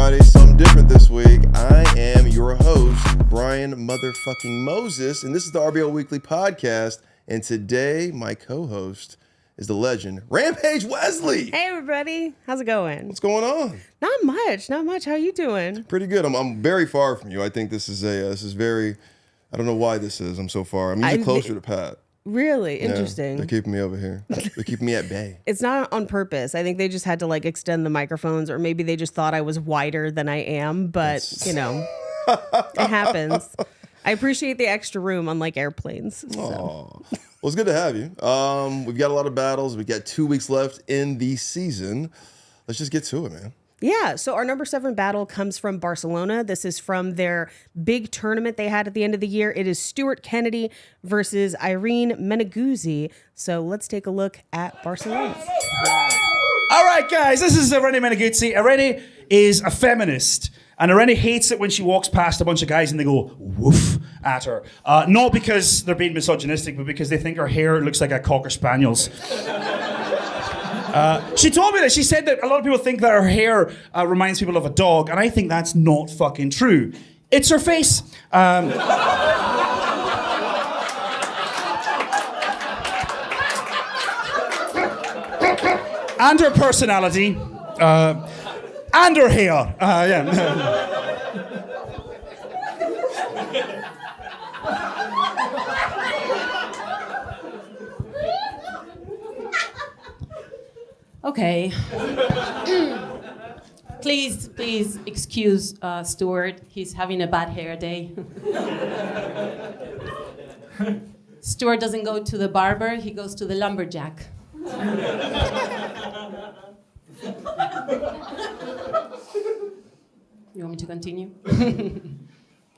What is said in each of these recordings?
Friday, something different this week. I am your host, Brian motherfucking Moses, and this is the RBL Weekly podcast. And today, my co-host is the legend, Paige Wesley. Hey, everybody. How's it going? What's going on? Not much. How you doing? Pretty good. I'm very far from you. I think this is very, I don't know why this is. I'm so far. I'm usually closer to Pat. Really? Interesting. They're keeping me over here. They're keeping me at bay. It's not on purpose. I think they just had to extend the microphones, or maybe they just thought I was wider than I am, but it happens. I appreciate the extra room, unlike airplanes. So. Well, it's good to have you. We've got a lot of battles. We got 2 weeks left in the season. Let's just get to it, man. Yeah, so our number 7 battle comes from Barcelona. This is from their big tournament they had at the end of the year. It is Stuart Kennedy versus Irene Meneguzzi. So let's take a look at Barcelona. All right, guys, this is Irene Meneguzzi. Irene is a feminist. And Irene hates it when she walks past a bunch of guys and they go woof at her. Not because they're being misogynistic, but because they think her hair looks like a Cocker Spaniel's. She told me that. She said that a lot of people think that her hair reminds people of a dog, and I think that's not fucking true. It's her face. And her personality. And her hair. Yeah. Okay. Please excuse Stuart. He's having a bad hair day. Stuart doesn't go to the barber, he goes to the lumberjack. You want me to continue?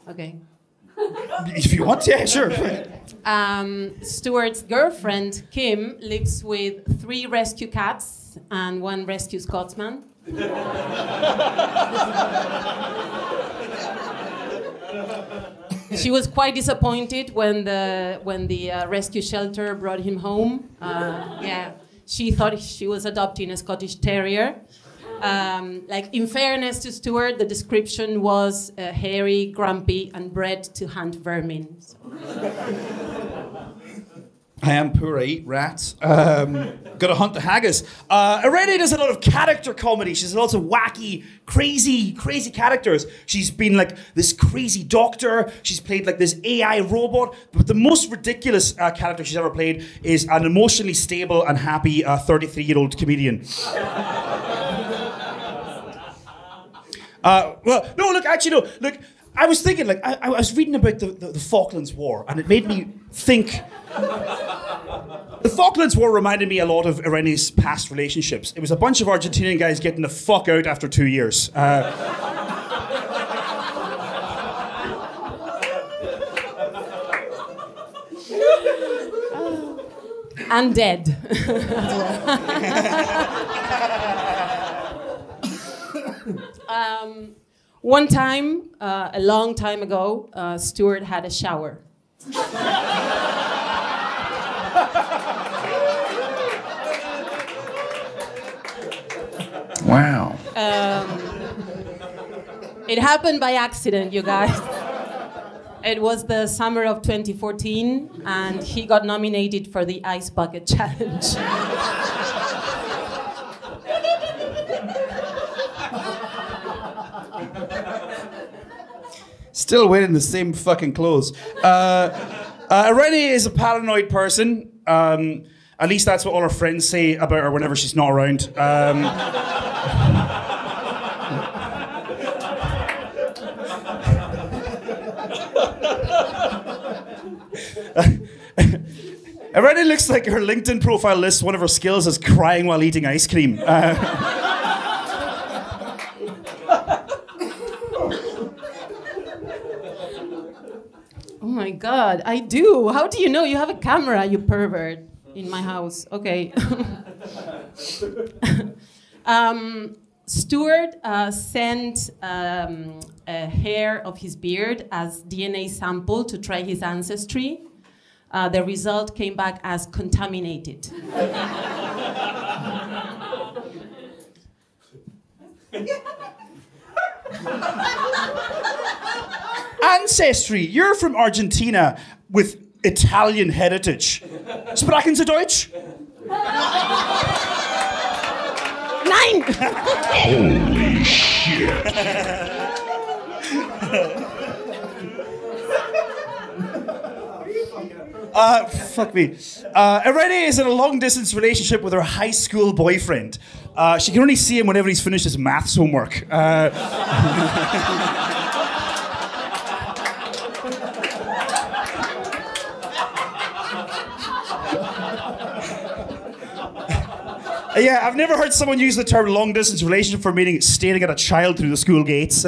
Okay. If you want, yeah, sure. Stuart's girlfriend, Kim, lives with 3 rescue cats and 1 rescue Scotsman. She was quite disappointed when the rescue shelter brought him home. She thought she was adopting a Scottish Terrier. In fairness to Stuart, the description was hairy, grumpy, and bred to hunt vermin. So. I am poor, I eat rats. Gotta hunt the haggis. Irene does a lot of character comedy. She does lots of wacky, crazy characters. She's been this crazy doctor. She's played this AI robot. But the most ridiculous character she's ever played is an emotionally stable and happy 33-year-old comedian. I was thinking, I was reading about the Falklands War, and it made me think. The Falklands War reminded me a lot of Irene's past relationships. It was a bunch of Argentinian guys getting the fuck out after 2 years. And dead. One time, a long time ago, Stuart had a shower. Wow. It happened by accident, you guys. It was the summer of 2014, and he got nominated for the Ice Bucket Challenge. Still wearing the same fucking clothes. Irene is a paranoid person. At least that's what all her friends say about her whenever she's not around. Irene looks like her LinkedIn profile lists one of her skills as crying while eating ice cream. Oh my God, I do. How do you know? You have a camera, you pervert, in my house. Okay. Stuart sent a hair of his beard as DNA sample to try his ancestry. The result came back as contaminated. Ancestry. You're from Argentina with Italian heritage. Sprechen Sie Deutsch? Nein! Holy shit. Fuck me. Irene is in a long-distance relationship with her high school boyfriend. She can only see him whenever he's finished his maths homework. Yeah, I've never heard someone use the term long-distance relationship for meaning staring at a child through the school gates.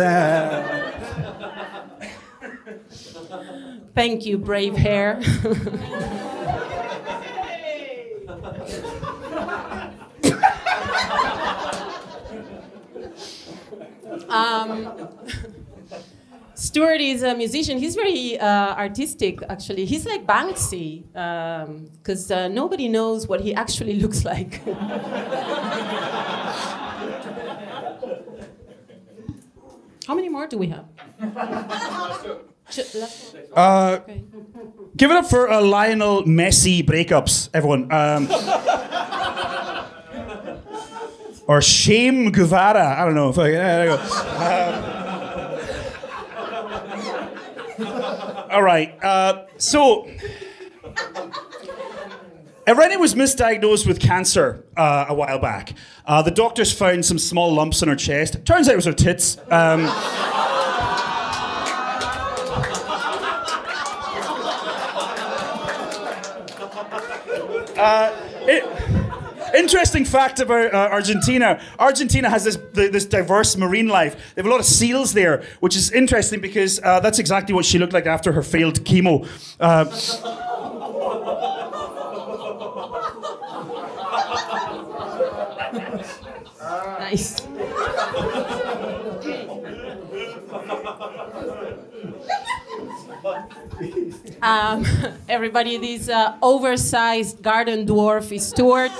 Thank you, brave hair. Stuart is a musician. He's very artistic, actually. He's like Banksy, because nobody knows what he actually looks like. How many more do we have? Okay. Give it up for Lionel Messi breakups, everyone. Or Shame Guevara. I don't know. There you go. All right. So, Irene was misdiagnosed with cancer a while back. The doctors found some small lumps in her chest. Turns out it was her tits. Interesting fact about Argentina. Argentina has this diverse marine life. They have a lot of seals there, which is interesting because that's exactly what she looked like after her failed chemo. Nice. Everybody, this oversized garden dwarf is Stuart.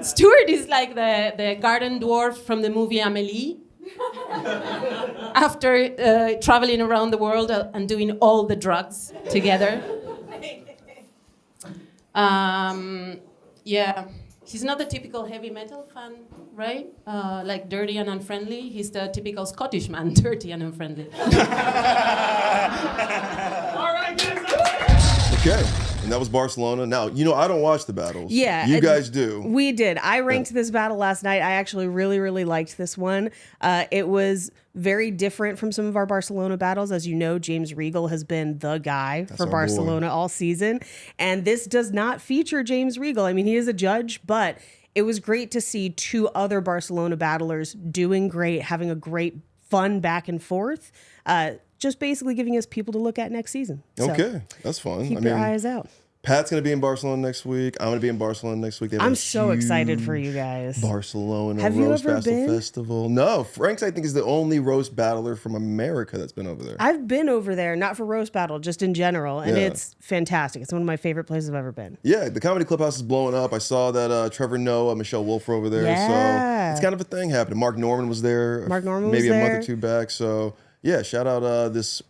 Stuart is like the garden dwarf from the movie Amélie. After traveling around the world and doing all the drugs together. Yeah. He's not the typical heavy metal fan, right? Like dirty and unfriendly. He's the typical Scottish man, dirty and unfriendly. Okay. And that was Barcelona. Now, I don't watch the battles. Yeah. You guys do. We did. I ranked this battle last night. I actually really, really liked this one. It was very different from some of our Barcelona battles. As you know, James Regal has been the guy for Barcelona all season. And this does not feature James Regal. I mean, he is a judge, but it was great to see two other Barcelona battlers doing great, having a great fun back and forth. Just basically giving us people to look at next season. So okay, that's fun. Keep your eyes out. Pat's going to be in Barcelona next week. I'm going to be in Barcelona next week. I'm so excited for you guys. Barcelona Have you Roast ever Battle been? Festival. No, Frank's I think is the only roast battler from America that's been over there. I've been over there, not for roast battle, just in general, and it's fantastic. It's one of my favorite places I've ever been. Yeah, the Comedy Clubhouse is blowing up. I saw that Trevor Noah, Michelle Wolf were over there. Yeah. So it's kind of a thing happening. Mark Norman was there. Maybe a month or two back. So yeah, shout out this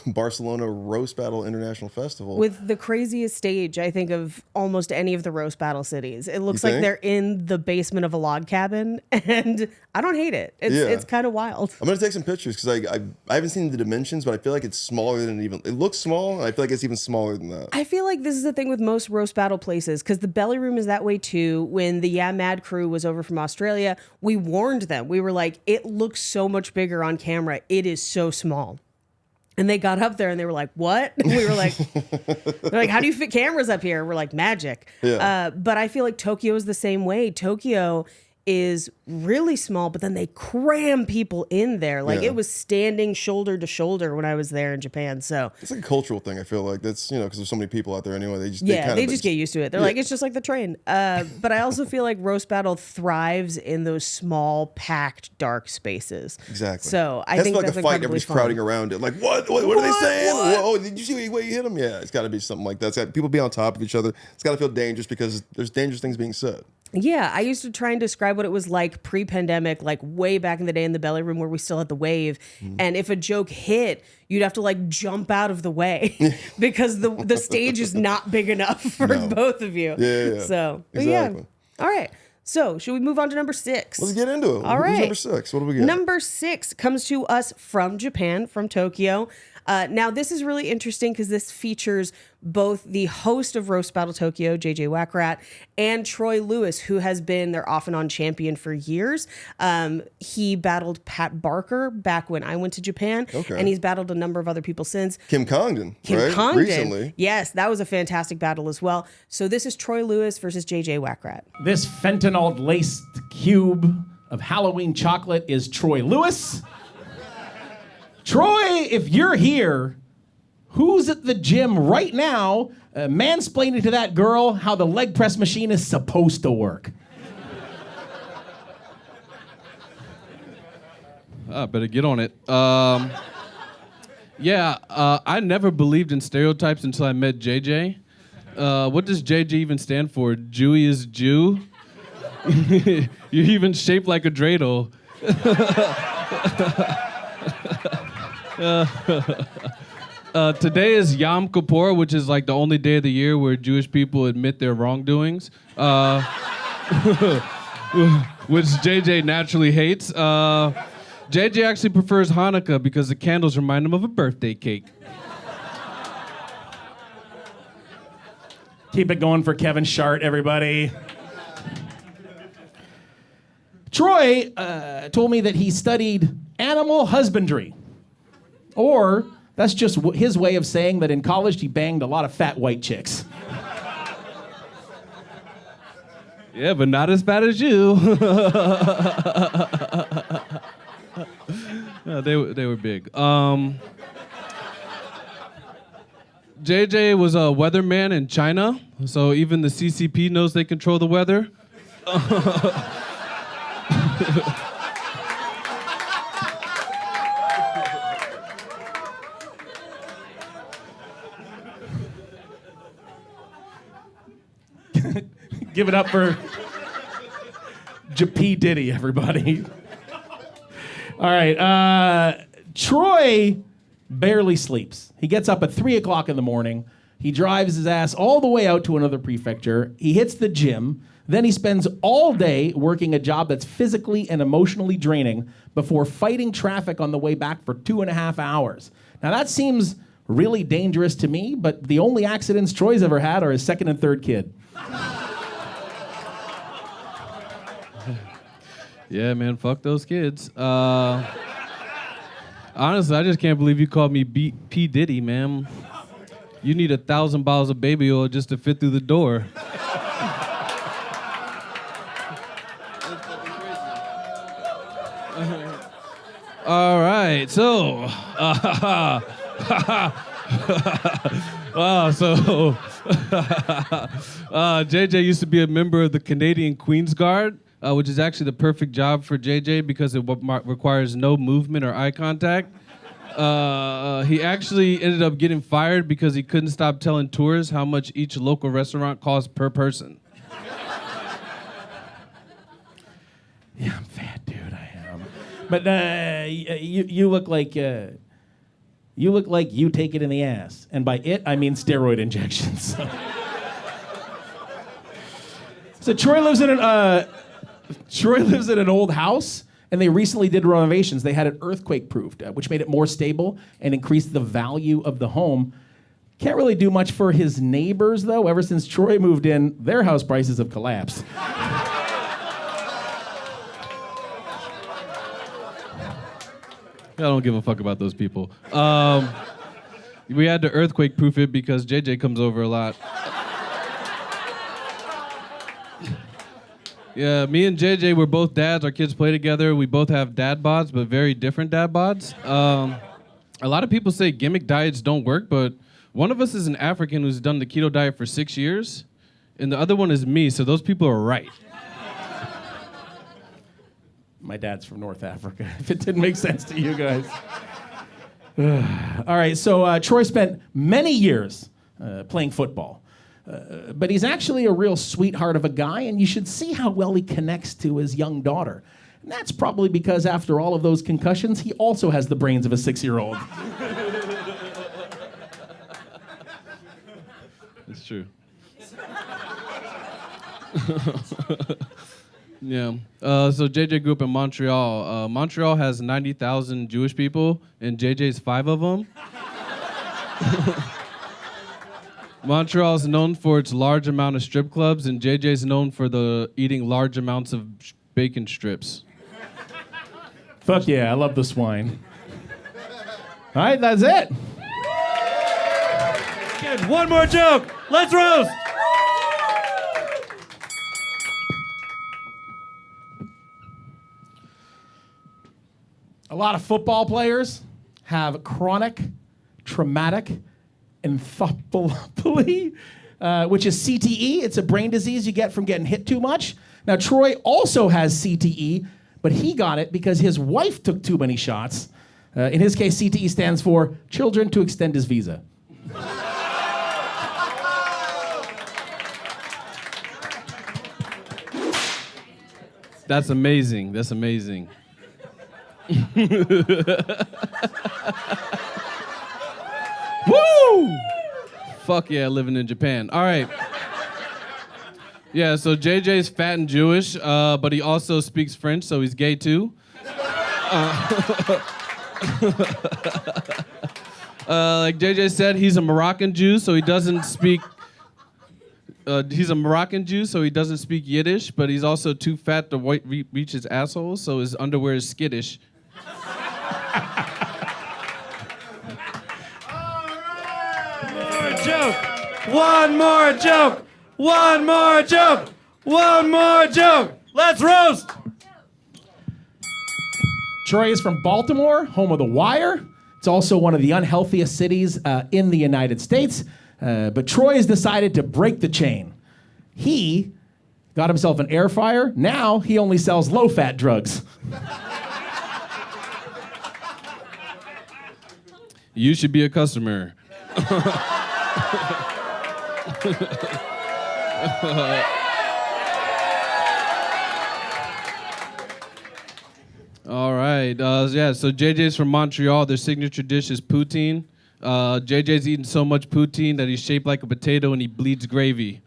Barcelona Roast Battle International Festival. With the craziest stage, I think, of almost any of the roast battle cities. It looks You like think? they're in the basement of a log cabin, and I don't hate it. It's kind of wild. I'm gonna take some pictures because I haven't seen the dimensions, but I feel like it's smaller than it looks small, and I feel like it's even smaller than that. I feel like this is the thing with most roast battle places, because the Belly Room is that way too. When the Yeah Mad crew was over from Australia, we warned them. We were like, it looks so much bigger on camera. It is so small. And they got up there and they were like, what? And we were like, they're like, how do you fit cameras up here? We're like, magic. Yeah. But I feel like Tokyo is the same way. Tokyo is really small, but then they cram people in there. Like it was standing shoulder to shoulder when I was there in Japan. So It's like a cultural thing. I feel like that's because there's so many people out there anyway. They just they just get used to it. They're like, it's just like the train. But I also feel like roast battle thrives in those small, packed, dark spaces. Exactly. So I that's think like that's a fight. incredibly Everybody's fun. crowding around it. Like what are they saying? Whoa! Did you see the way you hit them? Yeah, it's got to be something like that. It's got people be on top of each other. It's got to feel dangerous because there's dangerous things being said. Yeah, I used to try and describe what it was like pre-pandemic, like way back in the day in the belly room where we still had the wave. And if a joke hit, you'd have to like jump out of the way because the stage is not big enough for both of you. Yeah. So, but Exactly. yeah. All right. So, should we move on to number 6? Let's get into it. All Who's right. number 6? What do we get? Number 6 comes to us from Japan, from Tokyo. Now, this is really interesting because this features both the host of Roast Battle Tokyo, JJ Wackrat, and Troy Lewis, who has been their off and on champion for years. He battled Pat Barker back when I went to Japan, and he's battled a number of other people since. Kim Congdon, Kim right? Congdon. Recently. Yes, that was a fantastic battle as well. So this is Troy Lewis versus JJ Wackrat. This fentanyl-laced cube of Halloween chocolate is Troy Lewis. Troy, if you're here, who's at the gym right now mansplaining to that girl how the leg press machine is supposed to work? Better get on it. I never believed in stereotypes until I met JJ. What does JJ even stand for? Jewy is Jew? You're even shaped like a dreidel. Today is Yom Kippur, which is like the only day of the year where Jewish people admit their wrongdoings, which JJ naturally hates. JJ actually prefers Hanukkah because the candles remind him of a birthday cake. Keep it going for Kevin Shart, everybody. Troy told me that he studied animal husbandry. Or that's just his way of saying that in college he banged a lot of fat white chicks. Yeah, but not as bad as you. No, they were big. JJ was a weatherman in China, so even the CCP knows they control the weather. Give it up for P. Diddy, everybody. All right. Troy barely sleeps. He gets up at 3 o'clock in the morning. He drives his ass all the way out to another prefecture. He hits the gym. Then he spends all day working a job that's physically and emotionally draining before fighting traffic on the way back for 2.5 hours. Now that seems really dangerous to me, but the only accidents Troy's ever had are his second and third kid. Yeah, man, fuck those kids. Honestly, I just can't believe you called me P. Diddy, man. You need 1,000 bottles of baby oil just to fit through the door. All right, so... JJ used to be a member of the Canadian Queen's Guard, which is actually the perfect job for JJ because it requires no movement or eye contact. He actually ended up getting fired because he couldn't stop telling tourists how much each local restaurant costs per person. Yeah, I'm fat, dude. I am. But you look like you take it in the ass, and by it I mean steroid injections. So Troy lives in an old house, and they recently did renovations. They had it earthquake-proofed, which made it more stable and increased the value of the home. Can't really do much for his neighbors, though. Ever since Troy moved in, their house prices have collapsed. I don't give a fuck about those people. We had to earthquake-proof it because JJ comes over a lot. Yeah, me and JJ, we're both dads. Our kids play together. We both have dad bods, but very different dad bods. A lot of people say gimmick diets don't work, but one of us is an African who's done the keto diet for 6 years, and the other one is me, so those people are right. My dad's from North Africa, if it didn't make sense to you guys. All right, so Troy spent many years playing football. But he's actually a real sweetheart of a guy, and you should see how well he connects to his young daughter. And that's probably because after all of those concussions, he also has the brains of a 6-year-old. It's true. Yeah. So JJ grew up in Montreal. Montreal has 90,000 Jewish people, and JJ's 5 of them. Montreal is known for its large amount of strip clubs, and JJ's known for eating large amounts of bacon strips. Fuck yeah, I love the swine. All right, that's it. Good. One more joke. Let's roast. A lot of football players have chronic traumatic encephalopathy, which is CTE. It's a brain disease you get from getting hit too much. Now, Troy also has CTE, but he got it because his wife took too many shots. In his case, CTE stands for Children to Extend His Visa. That's amazing. That's amazing. Woo! Fuck yeah, living in Japan. All right. Yeah, so JJ's fat and Jewish, but he also speaks French, so he's gay too. Like JJ said, he's a Moroccan Jew, so he doesn't speak. He's a Moroccan Jew, so he doesn't speak Yiddish, but he's also too fat to reach his asshole, so his underwear is skittish. Joke. One more joke. One more joke. One more joke. Let's roast. Troy is from Baltimore, home of The Wire. It's also one of the unhealthiest cities in the United States. But Troy has decided to break the chain. He got himself an air fryer. Now he only sells low-fat drugs. You should be a customer. All right. Yeah, so JJ's from Montreal. Their signature dish is poutine. JJ's eaten so much poutine that he's shaped like a potato and he bleeds gravy.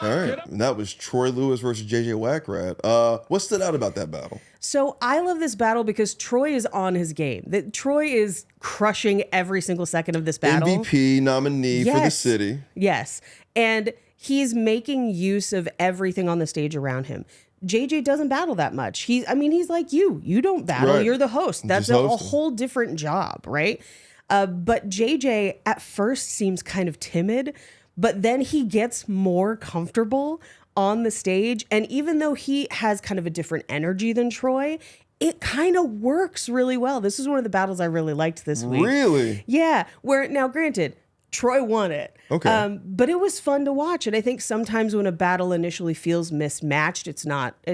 All right, and that was Troy Lewis versus JJ Wackrat. What stood out about that battle? So I love this battle because Troy is on his game. That Troy is crushing every single second of this battle. MVP nominee for the city. Yes. And he's making use of everything on the stage around him. JJ doesn't battle that much. He's like you. You don't battle. Right. You're the host. That's Just a hosting. whole different job, right? But JJ at first seems kind of timid, but then he gets more comfortable on the stage. And even though he has kind of a different energy than Troy, it kind of works really well. This is one of the battles I really liked this week. Really? Yeah. Where now, granted, Troy won it. Okay. But it was fun to watch. And I think sometimes when a battle initially feels mismatched, it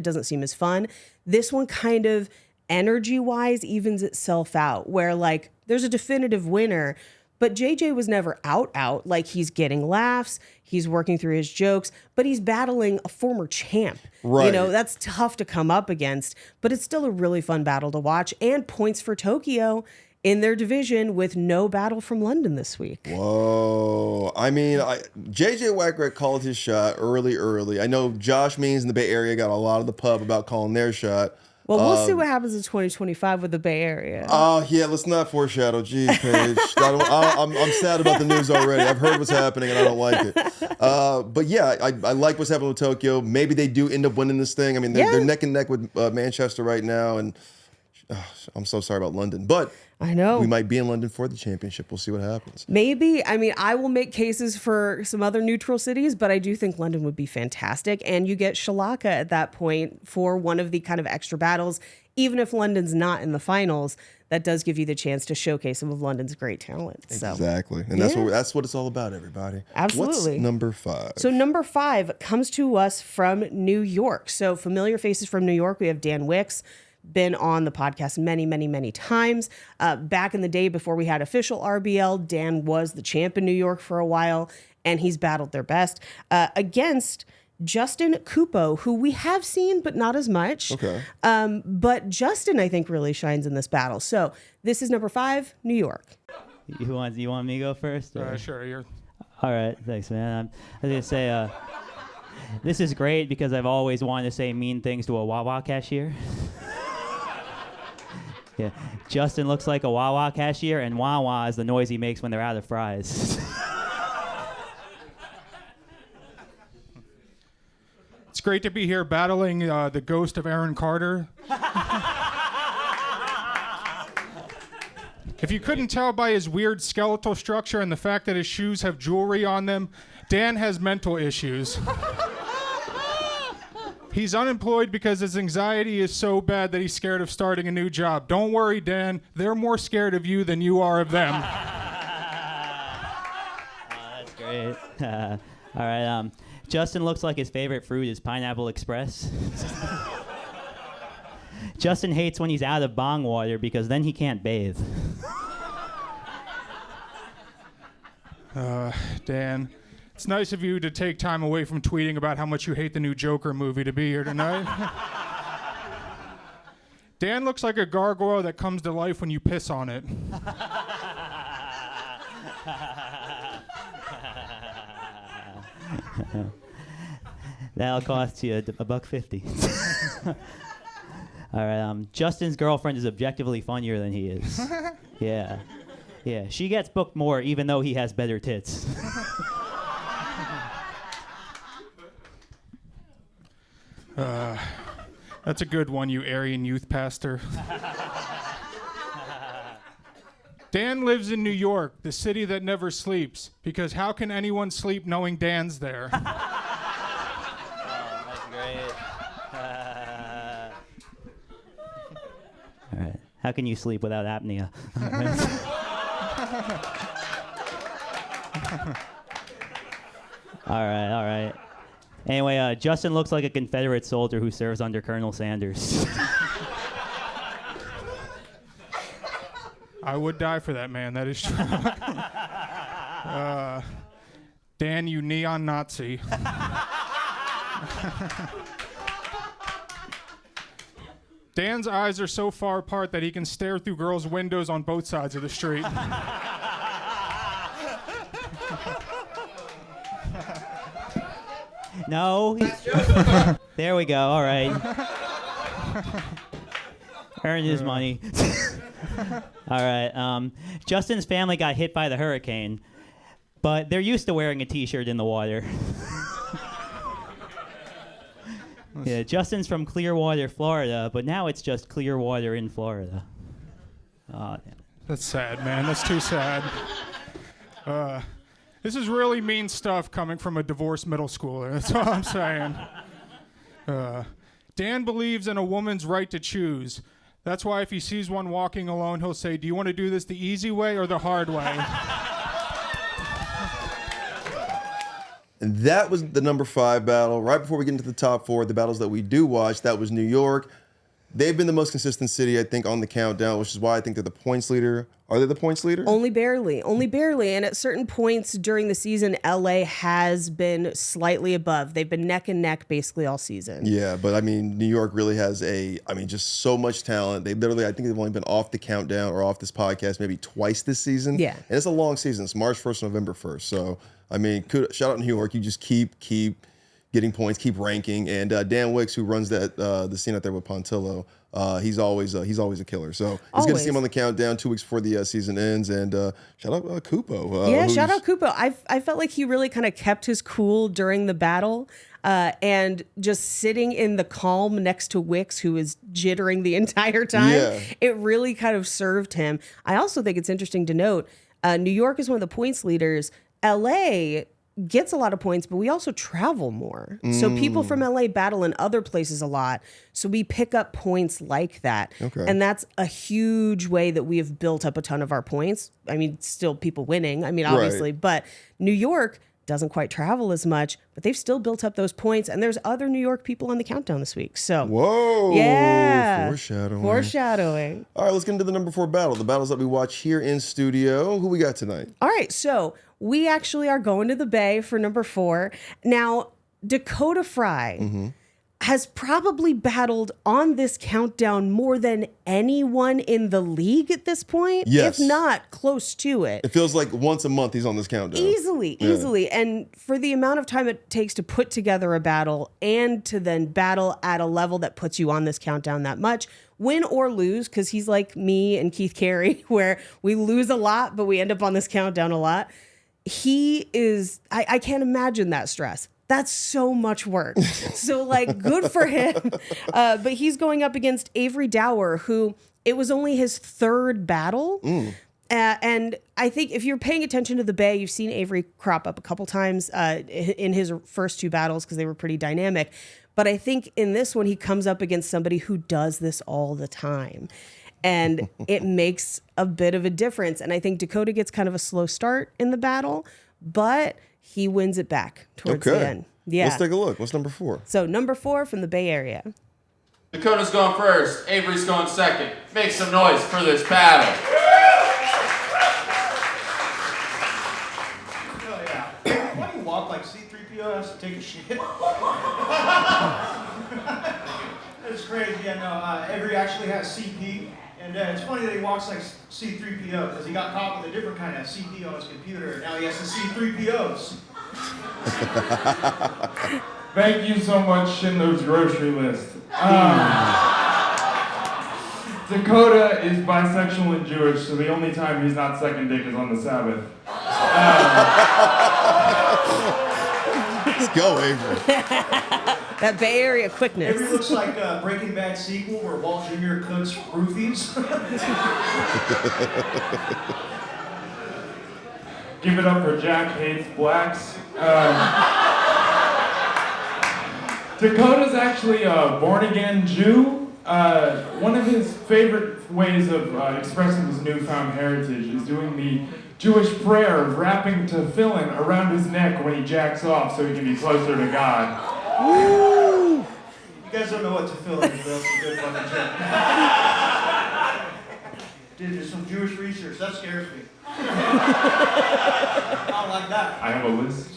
doesn't seem as fun. This one kind of energy-wise evens itself out, where like there's a definitive winner, but JJ was never out. Like he's getting laughs, he's working through his jokes, but he's battling a former champ. Right. You know, that's tough to come up against, but it's still a really fun battle to watch, and points for Tokyo in their division with no battle from London this week. Whoa. I mean, JJ Wackrat called his shot early. I know Josh Means in the Bay Area got a lot of the pub about calling their shot. Well, we'll see what happens in 2025 with the Bay Area. Yeah, let's not foreshadow. Jeez, Paige. I'm sad about the news already. I've heard what's happening and I don't like it. But yeah, I like what's happening with Tokyo. Maybe they do end up winning this thing. I mean, they're neck and neck with Manchester right now. And I'm so sorry about London. But I know. we might be in London for the championship. We'll see what happens. Maybe. I mean, I will make cases for some other neutral cities, but I do think London would be fantastic. And you get Shalaka at that point for one of the kind of extra battles. Even if London's not in the finals, that does give you the chance to showcase some of London's great talent. So. Exactly. And that's what it's all about, everybody. Absolutely. What's number 5? So number 5 comes to us from New York. So familiar faces from New York. We have Dan Wicks, been on the podcast many, many, many times. Back in the day before we had official RBL, Dan was the champ in New York for a while, and he's battled their best against Justin Kupo, who we have seen, but not as much. Okay. But Justin, I think, really shines in this battle. So this is number 5, New York. You want me to go first? Sure. You're. All right. Thanks, man. I was going to say, this is great because I've always wanted to say mean things to a Wawa cashier. Yeah. Justin looks like a Wawa cashier, and Wawa is the noise he makes when they're out of fries. It's great to be here battling the ghost of Aaron Carter. If you couldn't tell by his weird skeletal structure and the fact that his shoes have jewelry on them, Dan has mental issues. He's unemployed because his anxiety is so bad that he's scared of starting a new job. Don't worry, Dan. They're more scared of you than you are of them. That's great. All right. Justin looks like his favorite fruit is Pineapple Express. Justin hates when he's out of bong water because then he can't bathe. Dan, it's nice of you to take time away from tweeting about how much you hate the new Joker movie to be here tonight. Dan looks like a gargoyle that comes to life when you piss on it. That'll cost you $1.50. All right. Justin's girlfriend is objectively funnier than he is. Yeah. Yeah. She gets booked more even though he has better tits. That's a good one, you Aryan youth pastor. Dan lives in New York, the city that never sleeps, because how can anyone sleep knowing Dan's there? That's great. All right. How can you sleep without apnea? All right. Anyway, Justin looks like a Confederate soldier who serves under Colonel Sanders. I would die for that man, that is true. Dan, you neon Nazi. Dan's eyes are so far apart that he can stare through girls' windows on both sides of the street. No. There we go. All right. Earn his money. All right. Justin's family got hit by the hurricane, but they're used to wearing a T-shirt in the water. Yeah, Justin's from Clearwater, Florida, but now it's just Clearwater in Florida. Oh, damn. That's sad, man. That's too sad. This is really mean stuff coming from a divorced middle schooler. That's all I'm saying. Dan believes in a woman's right to choose. That's why if he sees one walking alone, he'll say, "Do you want to do this the easy way or the hard way?" And that was the number 5 battle. Right before we get into the top 4, the battles that we do watch, that was New York. They've been the most consistent city, I think, on the countdown, which is why I think they're the points leader. Are they the points leader? Only barely. And at certain points during the season, LA has been slightly above. They've been neck and neck basically all season. Yeah, but I mean, New York really has just so much talent. They literally, I think they've only been off the countdown or off this podcast maybe twice this season. Yeah. And it's a long season. It's March 1st, November 1st. So, I mean, shout out New York. You just keep getting points, keep ranking. And Dan Wicks, who runs the scene out there with Pontillo, he's always a killer. So it's good to see him on the countdown 2 weeks before the season ends. And shout out Kupo. Shout out Kupo. I felt like he really kind of kept his cool during the battle. And just sitting in the calm next to Wicks, who is jittering the entire time, it really kind of served him. I also think it's interesting to note, New York is one of the points leaders. LA gets a lot of points, but we also travel more. So people from LA battle in other places a lot. So we pick up points like that. Okay. And that's a huge way that we have built up a ton of our points. I mean, still people winning, obviously, but New York, doesn't quite travel as much, but they've still built up those points. And there's other New York people on the countdown this week. So, whoa. Yeah. Foreshadowing. All right, let's get into the number 4 battle. The battles that we watch here in studio. Who we got tonight? All right, so we actually are going to the Bay for number 4. Now, Dakota Fry has probably battled on this countdown more than anyone in the league at this point, yes. if not close to it. It feels like once a month he's on this countdown. Easily. And for the amount of time it takes to put together a battle and to then battle at a level that puts you on this countdown that much, win or lose, because he's like me and Keith Carey, where we lose a lot, but we end up on this countdown a lot. He is, I can't imagine that stress. That's so much work. So, like, good for him. But he's going up against Avery Dower, who it was only his 3rd battle. And I think if you're paying attention to the Bay, you've seen Avery crop up a couple times in his first 2 battles because they were pretty dynamic. But I think in this one, he comes up against somebody who does this all the time. And it makes a bit of a difference. And I think Dakota gets kind of a slow start in the battle, but he wins it back towards the end. Yeah. Let's take a look. What's number 4? So number 4 from the Bay Area. Dakota's going first. Avery's going second. Make some noise for this battle. Oh, yeah. Why do you walk like C-3PO has to take a shit? It's crazy. Yeah, no, Avery actually has CP. And it's funny that he walks like C-3PO because he got caught with a different kind of CP on his computer, and now he has to C-3POs. Thank you so much, Schindler's Grocery List. Dakota is bisexual and Jewish, so the only time he's not second dick is on the Sabbath. Let's go, Avery. That Bay Area quickness. Avery looks like a Breaking Bad sequel where Walt Jr. cooks roofies. Give it up for Jack Hates Blacks. Dakota's actually a born-again Jew. One of his favorite ways of expressing his newfound heritage is doing the Jewish prayer of wrapping tefillin around his neck when he jacks off so he can be closer to God. Woo! You guys don't know what tefillin is, but that's a good fucking joke. Did some Jewish research. That scares me. I don't like that. I have a list.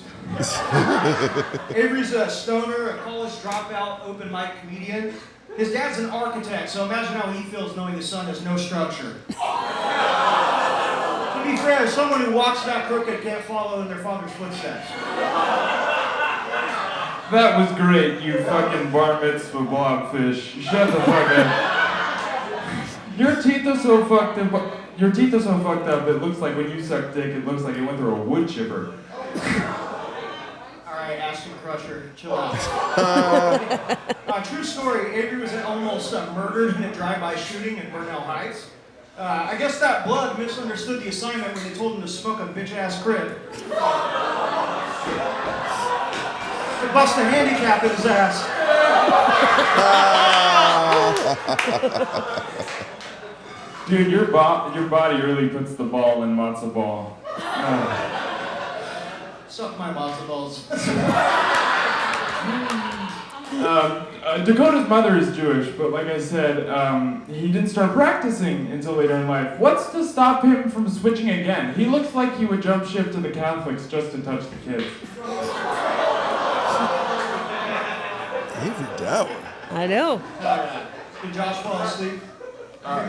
Avery's a stoner, a college dropout, open mic comedian. His dad's an architect, so imagine how he feels knowing his son has no structure. To be fair, someone who walks that crooked can't follow in their father's footsteps. That was great, you fucking bar mitzvah blobfish. Shut the fuck up. Your teeth are so fucked up. Your teeth are so fucked up. It looks like when you suck dick, it looks like it went through a wood chipper. All right, Ashton Crusher, chill out. True story. Avery was almost murdered in a drive-by shooting in Burnell Heights. I guess that blood misunderstood the assignment when they told him to smoke a bitch-ass crib. It bust a handicap in his ass. Dude, your body really puts the ball in matzo ball. Suck my matzo balls. Dakota's mother is Jewish, but like I said, he didn't start practicing until later in life. What's to stop him from switching again? He looks like he would jump ship to the Catholics just to touch the kids. Avery Dower. I know. Did Josh fall asleep? Bing,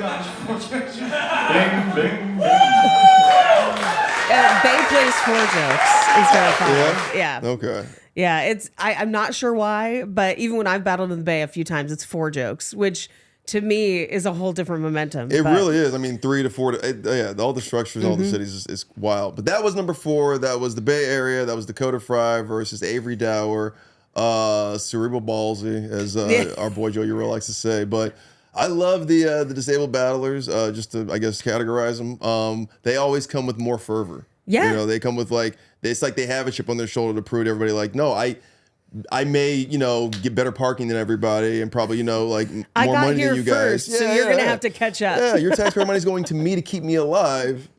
bing, bing. Bay plays 4 jokes instead of 5. Yeah. Okay. Yeah, I'm not sure why, but even when I've battled in the Bay a few times, it's 4 jokes, which to me is a whole different momentum. It really is. I mean, 3 to 4 yeah, all the structures, all the cities is wild. But that was number 4. That was the Bay Area. That was Dakota Fry versus Avery Dower. Cerebral ballsy, as our boy Joe Euro likes to say. But I love the disabled battlers, just to, I guess, categorize them. They always come with more fervor. Yeah. You know, they come with it's like they have a chip on their shoulder to prove to everybody, like, no, I may, get better parking than everybody and probably, like I more got money here than you guys. first, so you're going to have to catch up. Yeah, your taxpayer money is going to me to keep me alive.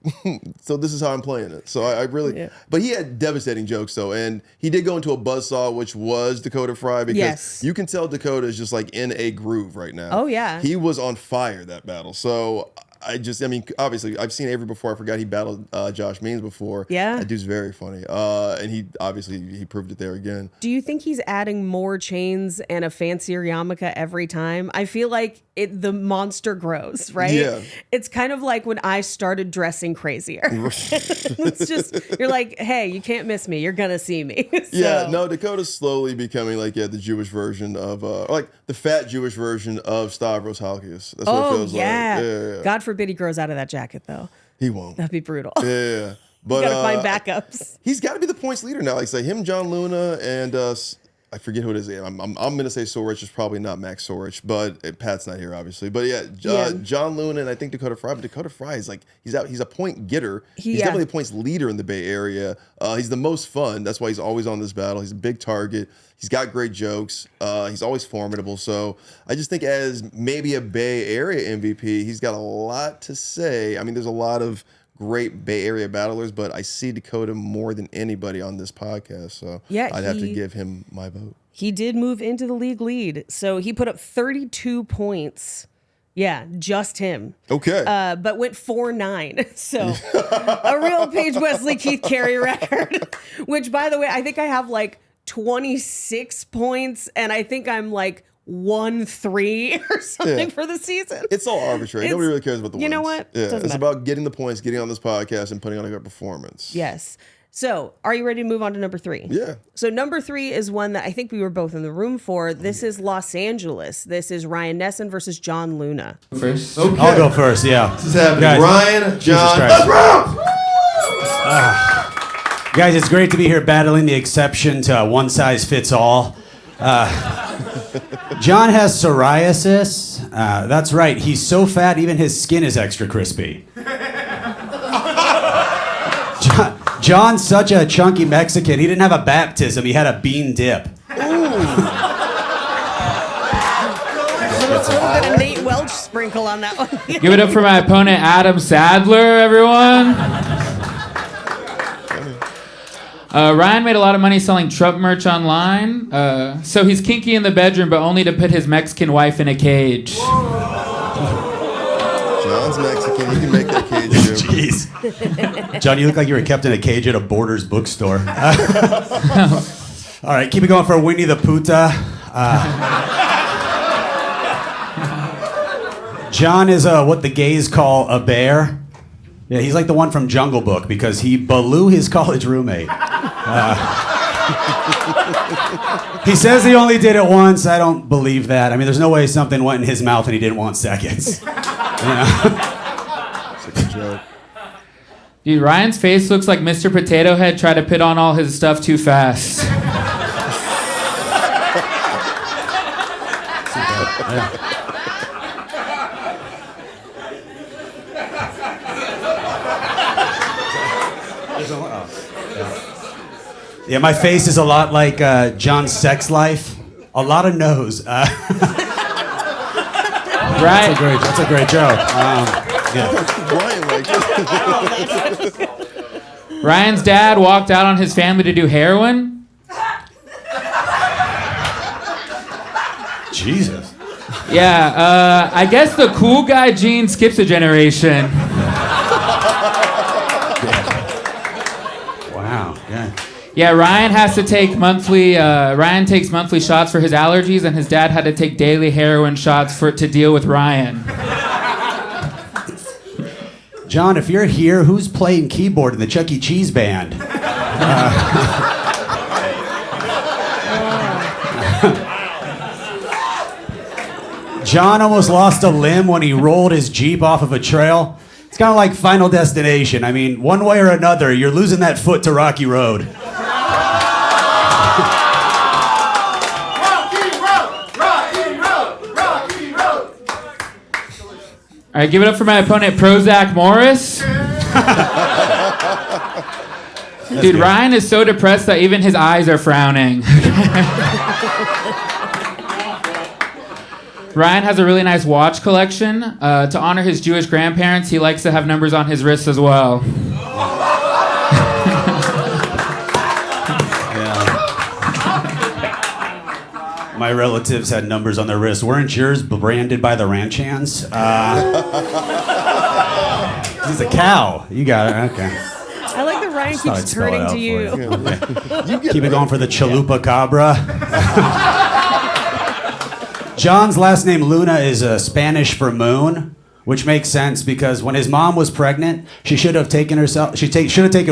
So this is how I'm playing it. So I really, but he had devastating jokes though. And he did go into a buzzsaw, which was Dakota Fry, because you can tell Dakota is just like in a groove right now. Oh yeah. He was on fire that battle. So obviously, I've seen Avery before. I forgot he battled Josh Means before. Yeah. That dude's very funny. And he proved it there again. Do you think he's adding more chains and a fancier yarmulke every time? I feel like the monster grows, right? Yeah. It's kind of like when I started dressing crazier. It's just, you're like, hey, you can't miss me. You're going to see me. Yeah, no, Dakota's slowly becoming the Jewish version of, like the fat Jewish version of Stavros Halkias. That's what it feels like. Yeah. God forbid he grows out of that jacket, though. He won't. That'd be brutal. Yeah. But you gotta find backups. He's got to be the points leader now. Like say him, John Luna, and I forget who it is. I'm gonna say Sorich is probably not Max Sorich, but Pat's not here obviously. But John Luna and I think Dakota Fry. But Dakota Fry is he's a point getter. He's definitely a points leader in the Bay Area. He's the most fun. That's why he's always on this battle. He's a big target. He's got great jokes. He's always formidable. So I just think as maybe a Bay Area MVP, he's got a lot to say. I mean, there's a lot of great Bay Area battlers, but I see Dakota more than anybody on this podcast. So I'd have to give him my vote. He did move into the league lead. So he put up 32 points. Yeah, just him. Okay. But went 4-9. So a real Paige Wesley, Keith Carey record, which by the way, I think I have 26 points and I think I'm 1-3 or something for the season. It's all arbitrary. Nobody really cares about the wins. You know what? Yeah, it's about getting the points, getting on this podcast, and putting on a good performance. Yes. So, are you ready to move on to number 3? Yeah. So, number 3 is one that I think we were both in the room for. This is Los Angeles. This is Ryan Nesson versus John Luna. First? Okay. I'll go first, yeah. This is happening. Guys, Ryan, John, let's round! Guys, it's great to be here battling the exception to one size fits all. John has psoriasis. That's right. He's so fat, even his skin is extra crispy. John's such a chunky Mexican. He didn't have a baptism. He had a bean dip. Ooh. Let's a little bit of Nate Welch sprinkle on that one. Give it up for my opponent, Adam Sadler, everyone. Ryan made a lot of money selling Trump merch online. So he's kinky in the bedroom, but only to put his Mexican wife in a cage. John's Mexican. He can make that cage too. Jeez. John, you look like you were kept in a cage at a Borders bookstore. All right, keep it going for Winnie the Puta. John is what the gays call a bear. Yeah, he's like the one from Jungle Book because he blew his college roommate. He says he only did it once. I don't believe that. I mean, there's no way something went in his mouth and he didn't want seconds. It's a good joke. Dude, Ryan's face looks like Mr. Potato Head tried to put on all his stuff too fast. Yeah, my face is a lot like John's sex life. A lot of no's. Right. That's a great joke. Ryan's dad walked out on his family to do heroin. Jesus. Yeah, I guess the cool guy gene skips a generation. Wow. Yeah. Yeah, Ryan has to take Ryan takes monthly shots for his allergies, and his dad had to take daily heroin shots to deal with Ryan. John, if you're here, who's playing keyboard in the Chuck E. Cheese band? John almost lost a limb when he rolled his Jeep off of a trail. It's kind of like Final Destination. I mean, one way or another, you're losing that foot to Rocky Road. All right, give it up for my opponent, Prozac Morris. Dude, good. Ryan is so depressed that even his eyes are frowning. Ryan has a really nice watch collection. To honor his Jewish grandparents, he likes to have numbers on his wrists as well. My relatives had numbers on their wrists. Weren't yours branded by the ranch hands? He's a cow. You got it. Okay. I like that Ryan Thought I'd keeps spell it turning out to for you. Okay. Keep it going for the Chalupa Cabra. John's last name Luna is Spanish for moon, which makes sense because when his mom was pregnant, she should have taken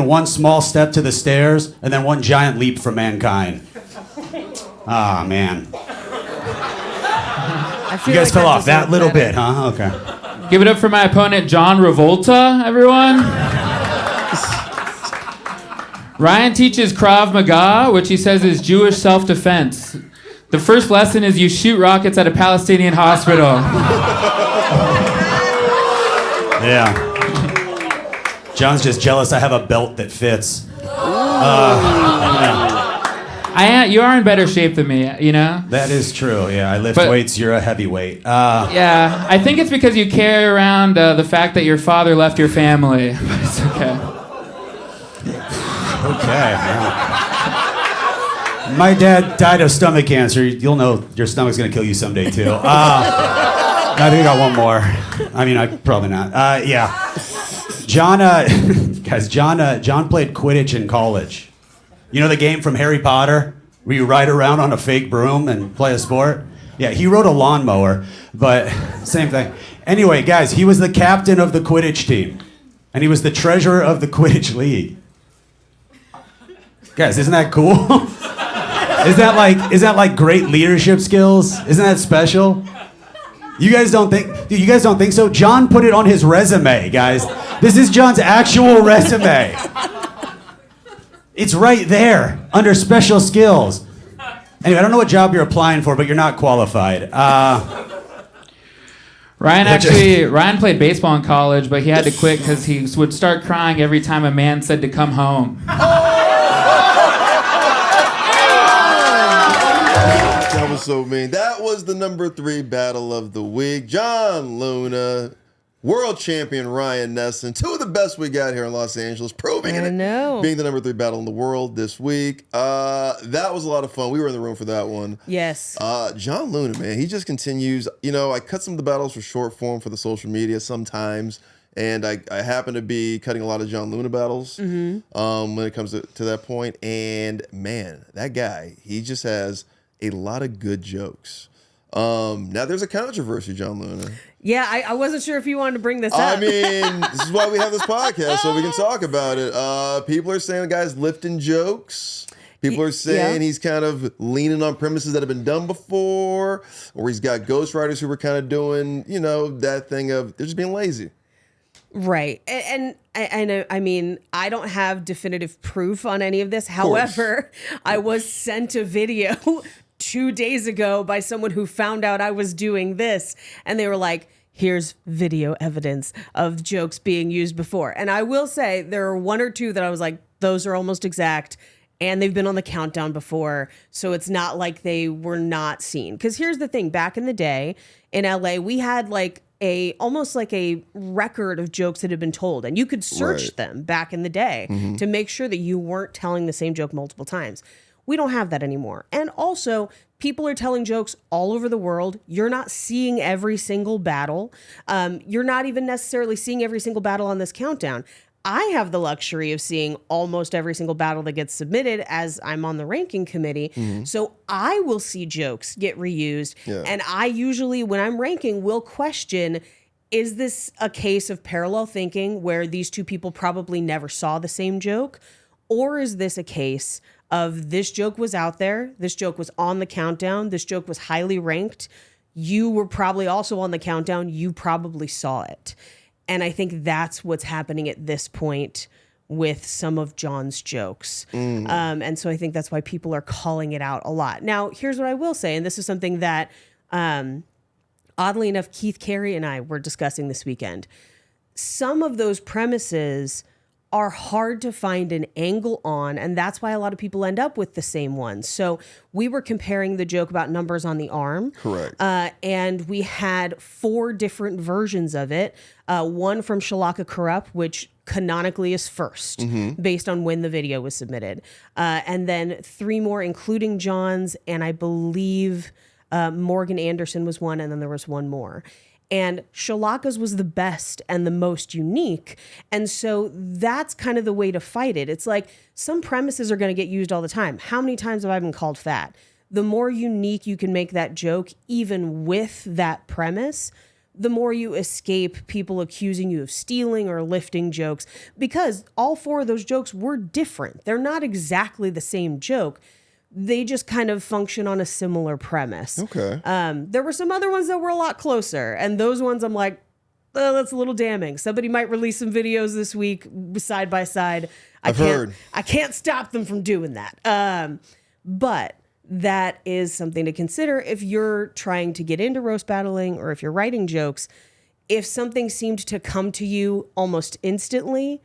one small step to the stairs and then one giant leap for mankind. Ah, man. You guys fell off that little bit, huh? Okay. Give it up for my opponent, John Revolta, everyone. Ryan teaches Krav Maga, which he says is Jewish self-defense. The first lesson is you shoot rockets at a Palestinian hospital. Yeah. John's just jealous I have a belt that fits. You are in better shape than me, you know? That is true, yeah. I lift weights, you're a heavyweight. Yeah, I think it's because you carry around the fact that your father left your family. But it's okay. Okay. Yeah. My dad died of stomach cancer. You'll know your stomach's gonna kill you someday too. I think I got one more. I mean, probably not. Yeah. John played Quidditch in college. You know the game from Harry Potter where you ride around on a fake broom and play a sport? Yeah, he rode a lawnmower, but same thing. Anyway, guys, he was the captain of the Quidditch team, and he was the treasurer of the Quidditch League. Guys, isn't that cool? Is that like great leadership skills? Isn't that special? You guys don't think so? John put it on his resume, guys. This is John's actual resume. It's right there under special skills. Anyway, I don't know what job you're applying for, but you're not qualified. Ryan played baseball in college, but he had to quit because he would start crying every time a man said to come home. That was so mean. That was the number 3 battle of the week. John Luna, world champion Ryan Nesson, 2 of the best we got here in Los Angeles, proving it, being the number 3 battle in the world this week. That was a lot of fun. We were in the room for that one. Yes. John Luna, man, he just continues. You know, I cut some of the battles for short form for the social media sometimes, and I happen to be cutting a lot of John Luna battles when it comes to that point. And man, that guy, he just has a lot of good jokes. Now there's a controversy, John Luna. Yeah, I wasn't sure if you wanted to bring this up. I mean, this is why we have this podcast, so we can talk about it. People are saying the guy's lifting jokes. People are saying he's kind of leaning on premises that have been done before, or he's got ghostwriters who were kind of doing, you know, that thing of they're just being lazy. Right. And I mean, I don't have definitive proof on any of this. However, I was sent a video 2 days ago by someone who found out I was doing this, and they were like, here's video evidence of jokes being used before. And I will say there are 1 or 2 that I was like, those are almost exact, and they've been on the countdown before, so it's not like they were not seen. Because here's the thing, back in the day in LA, we had like almost like a record of jokes that had been told, and you could search them back in the day to make sure that you weren't telling the same joke multiple times. We don't have that anymore. And also, people are telling jokes all over the world. You're not seeing every single battle. You're not even necessarily seeing every single battle on this countdown. I have the luxury of seeing almost every single battle that gets submitted as I'm on the ranking committee. So I will see jokes get reused. And I usually, when I'm ranking, will question, is this a case of parallel thinking where these 2 people probably never saw the same joke? Or is this a case of this joke was out there, this joke was on the countdown, this joke was highly ranked, you were probably also on the countdown, you probably saw it. And I think that's what's happening at this point with some of John's jokes. And so I think that's why people are calling it out a lot. Now, here's what I will say, and this is something that, oddly enough, Keith Carey and I were discussing this weekend. Some of those premises are hard to find an angle on, and that's why a lot of people end up with the same ones. So we were comparing the joke about numbers on the arm. Correct. And we had 4 different versions of it. One from Shalaka Kurup, which canonically is first, based on when the video was submitted. And then 3 more, including John's, and I believe Morgan Anderson was one, and then there was one more. And Shalaka's was the best and the most unique. And so that's kind of the way to fight it. It's like some premises are going to get used all the time. How many times have I been called fat? The more unique you can make that joke, even with that premise, the more you escape people accusing you of stealing or lifting jokes, because all 4 of those jokes were different. They're not exactly the same joke. They just kind of function on a similar premise. Okay. There were some other ones that were a lot closer, and those ones I'm like, oh, that's a little damning. Somebody might release some videos this week side by side. I can't stop them from doing that. But that is something to consider if you're trying to get into roast battling or if you're writing jokes. If something seemed to come to you almost instantly,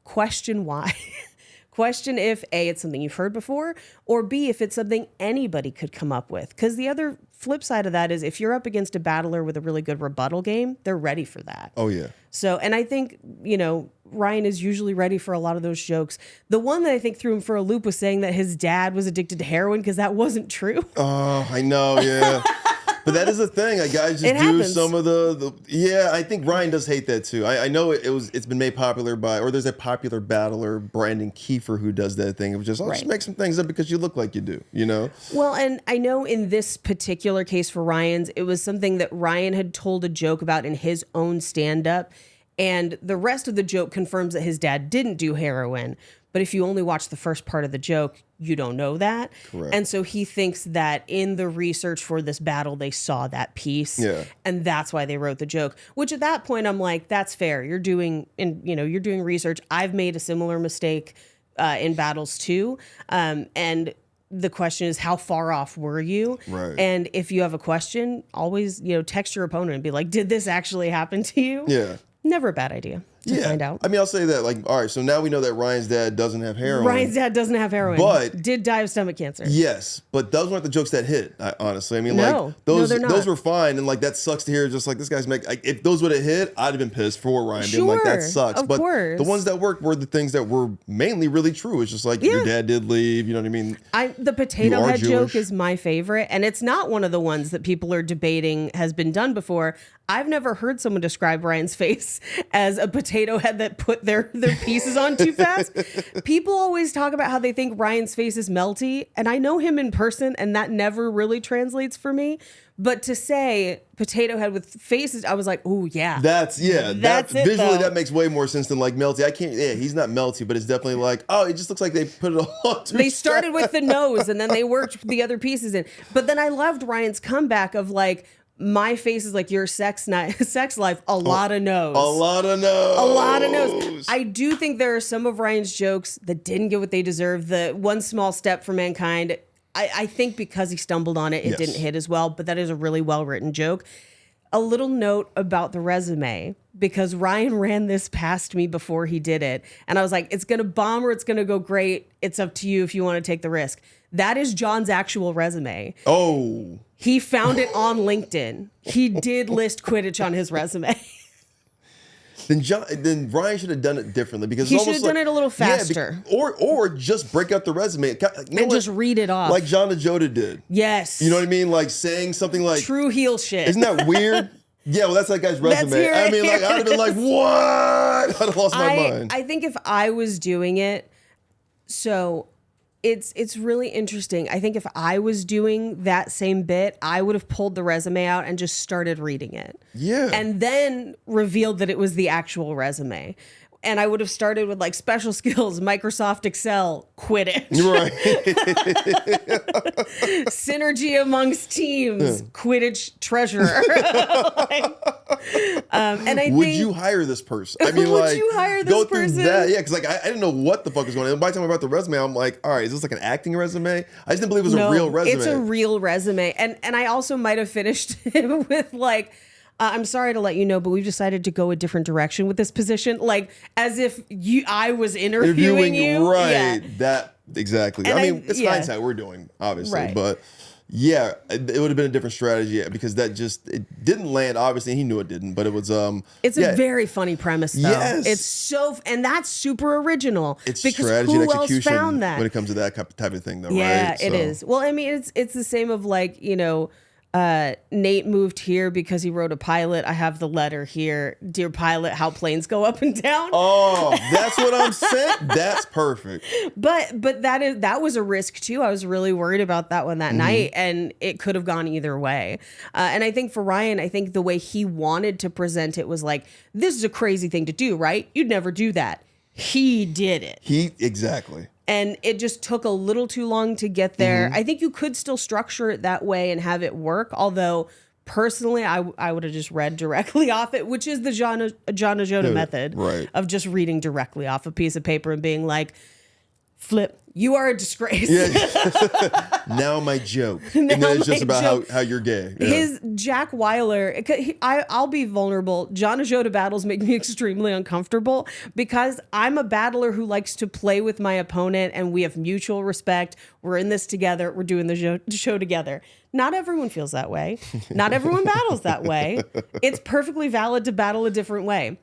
question why. Question if A, it's something you've heard before, or B, if it's something anybody could come up with. Because the other flip side of that is if you're up against a battler with a really good rebuttal game, they're ready for that. Oh, yeah. So, and I think, Ryan is usually ready for a lot of those jokes. The one that I think threw him for a loop was saying that his dad was addicted to heroin, because that wasn't true. Oh, I know, yeah. But that is the thing. Like, guys just do some of the yeah. I think Ryan does hate that too. I know it's been made popular by, or there's a popular battler, Brandon Kiefer, who does that thing. It was just, just make some things up because you look like you do, Well, and I know in this particular case for Ryan's, it was something that Ryan had told a joke about in his own stand-up, and the rest of the joke confirms that his dad didn't do heroin. But if you only watch the first part of the joke, you don't know that. Correct. And so he thinks that in the research for this battle, they saw that piece. Yeah. And that's why they wrote the joke. Which at that point, I'm like, that's fair. You're doing research. I've made a similar mistake in battles too. And the question is, how far off were you? Right. And if you have a question, always, text your opponent and be like, did this actually happen to you? Yeah. Never a bad idea to find out. I mean, I'll say that, all right, so now we know that Ryan's dad doesn't have heroin. Ryan's dad doesn't have heroin. But did die of stomach cancer. Yes, but those weren't the jokes that hit, honestly. I mean, No, those they're not. those were fine, and that sucks to hear, just like, this guy's if those would have hit, I'd have been pissed for Ryan, being like, that sucks. Of but course. The ones that worked were the things that were mainly really true. It's just like, your dad did leave, you know what I mean? The potato head Jewish. joke is my favorite, and it's not one of the ones that people are debating has been done before. I've never heard someone describe Ryan's face as a potato head that put their pieces on too fast. People always talk about how they think Ryan's face is melty, and I know him in person, and that never really translates for me. But to say potato head with faces, I was like, oh, yeah. That's it, visually, though. that makes way more sense than melty. I can't, he's not melty, but it's definitely it just looks like they put it all on too They started with the nose, and then they worked the other pieces in. But then I loved Ryan's comeback of my face is like your sex life. A lot of nose. A lot of nose. A lot of nose. I do think there are some of Ryan's jokes that didn't get what they deserved. The one small step for mankind, I think because he stumbled on it, it didn't hit as well. But that is a really well-written joke. A little note about the resume, because Ryan ran this past me before he did it. And I was like, it's going to bomb or it's going to go great. It's up to you if you want to take the risk. That is John's actual resume. Oh. He found it on LinkedIn. He did list Quidditch on his resume. Then Ryan should have done it differently, because he it's should have done it a little faster. Or just break out the resume and just read it off, like John Jota did. Yes, you know what I mean, like saying something like true heel shit. Isn't that weird? Yeah, well, that's that guy's resume. I mean, I'd have been like, what? I'd have lost my mind. I think if I was doing it, so. It's really interesting. I think if I was doing that same bit, I would have pulled the resume out and just started reading it. Yeah. And then revealed that it was the actual resume. And I would have started with special skills, Microsoft Excel, Quidditch. Right. Synergy amongst teams, Quidditch treasurer. And I would think, you hire this person? I mean, would you hire this go person? through that. Yeah, because I didn't know what the fuck was going on. And by the time I brought the resume, I'm like, all right, is this like an acting resume? I just didn't believe it was a real resume. It's a real resume. And I also might have finished it with I'm sorry to let you know, but we've decided to go a different direction with this position. Like, as if I was interviewing you. Right. Yeah. That, exactly. And I mean, it's hindsight we're doing, obviously. Right. But yeah, it would have been a different strategy because it didn't land, obviously. He knew it didn't, but it was. It's a very funny premise, though. Yes. It's and that's super original. It's because strategy who and else execution found that? when it comes to that type of thing, though, Yeah, right? it is. Well, I mean, it's the same of like, Nate moved here because he wrote a pilot. I have the letter here. Dear pilot, how planes go up and down. Oh, that's what I'm saying. That's perfect. But that was a risk too. I was really worried about that one that night, and it could have gone either way. And I think for Ryan, I think the way he wanted to present it was like, this is a crazy thing to do, right? You'd never do that. He did it. Exactly. And it just took a little too long to get there. I think you could still structure it that way and have it work. Although, personally, I would have just read directly off it, which is the John Ajota method of just reading directly off a piece of paper and being like, Flip, you are a disgrace. Yeah. Now my joke. And then it's just about how you're gay. Yeah. His Jack Weiler, I'll be vulnerable. John Ajota battles make me extremely uncomfortable because I'm a battler who likes to play with my opponent and we have mutual respect. We're in this together. We're doing the show together. Not everyone feels that way. Not everyone battles that way. It's perfectly valid to battle a different way.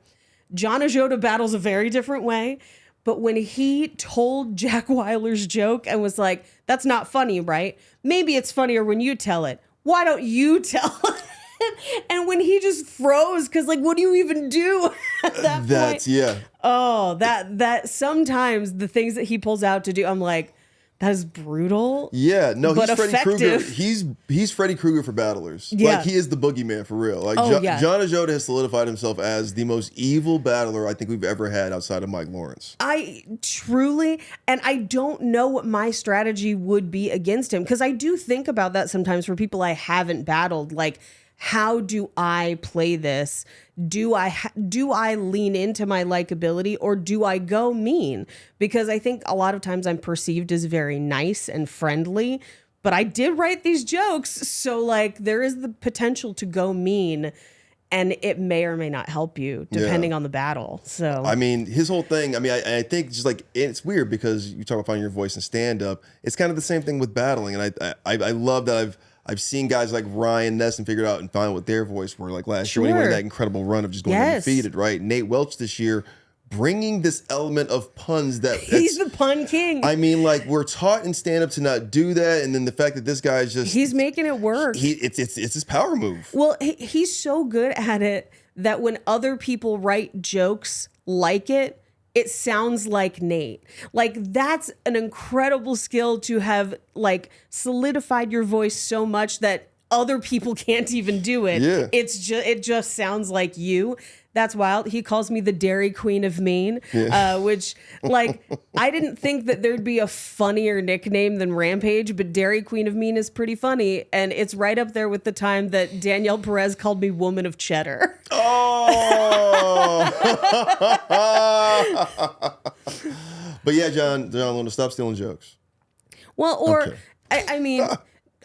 John Ajota battles a very different way. But when he told Jack Weiler's joke and was like, that's not funny, right? Maybe it's funnier when you tell it. Why don't you tell it? And when he just froze, because like, what do you even do at that point? Yeah. Oh, that sometimes the things that he pulls out to do, I'm like, that is brutal. Yeah, no, but he's Freddy Krueger. effective. He's Freddy Krueger for battlers. Yeah. Like he is the boogeyman for real. Like yeah. John Ajota has solidified himself as the most evil battler I think we've ever had outside of Mike Lawrence. I truly, and I don't know what my strategy would be against him, because I do think about that sometimes for people I haven't battled. Like, how do I play this? Do I lean into my likability or do I go mean? Because I think a lot of times I'm perceived as very nice and friendly, but I did write these jokes. So like there is the potential to go mean, and it may or may not help you depending on the battle. So I mean, his whole thing, I mean, I think just like, it's weird because you talk about finding your voice in stand up. It's kind of the same thing with battling. And I love that I've seen guys like Ryan Ness and figured out and found what their voice were like last year when he went that incredible run of just going undefeated, right? Nate Welch this year bringing this element of puns that he's the pun king. I mean, like we're taught in stand up to not do that, and then the fact that this guy is just he's making it work. It's his power move. Well, he's so good at it that when other people write jokes like it sounds like Nate. Like that's an incredible skill to have like solidified your voice so much that other people can't even do it. Yeah. It just sounds like you. That's wild. He calls me the Dairy Queen of Mean, which like I didn't think that there'd be a funnier nickname than Rampage, but Dairy Queen of Mean is pretty funny, and it's right up there with the time that Danielle Perez called me Woman of Cheddar. Oh. But yeah, John Luna, stop stealing jokes. Well, or I mean,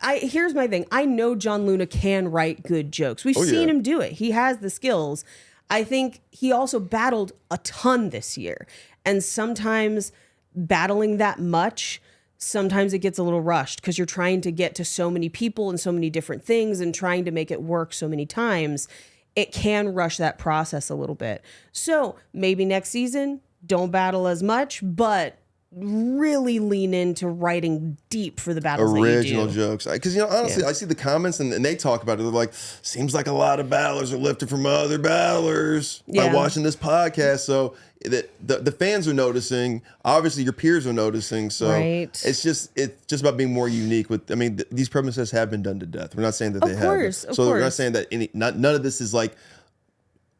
here's my thing. I know John Luna can write good jokes. We've seen him do it. He has the skills. I think he also battled a ton this year. And sometimes battling that much, sometimes it gets a little rushed because you're trying to get to so many people and so many different things and trying to make it work so many times. It can rush that process a little bit. So maybe next season, don't battle as much, but really lean into writing deep for the battles original that you do. jokes, because honestly I see the comments and they talk about it. They're like, seems like a lot of battlers are lifted from other battlers by watching this podcast. So the fans are noticing, obviously your peers are noticing, so it's just about being more unique. With I mean these premises have been done to death. We're not saying that they haven't, so we're not saying that none of this is like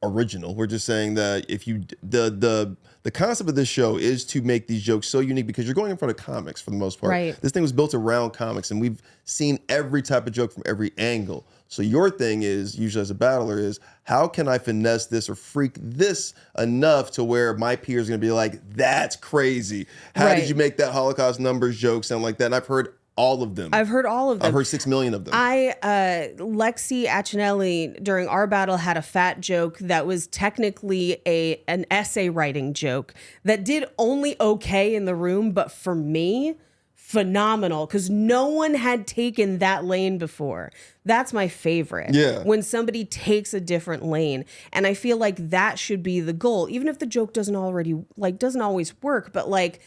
original. We're just saying that if you the concept of this show is to make these jokes so unique because you're going in front of comics for the most part. Right. This thing was built around comics, and we've seen every type of joke from every angle. So your thing is, usually as a battler, is how can I finesse this or freak this enough to where my peers are going to be like, that's crazy. How did you make that Holocaust numbers joke sound like that? And I've heard all of them. I've heard all of them. I've heard 6 million of them. Lexi Achinelli during our battle had a fat joke that was technically an essay writing joke that did only okay in the room, but for me, phenomenal, because no one had taken that lane before. That's my favorite. Yeah. When somebody takes a different lane. And I feel like that should be the goal, even if the joke doesn't always work, but like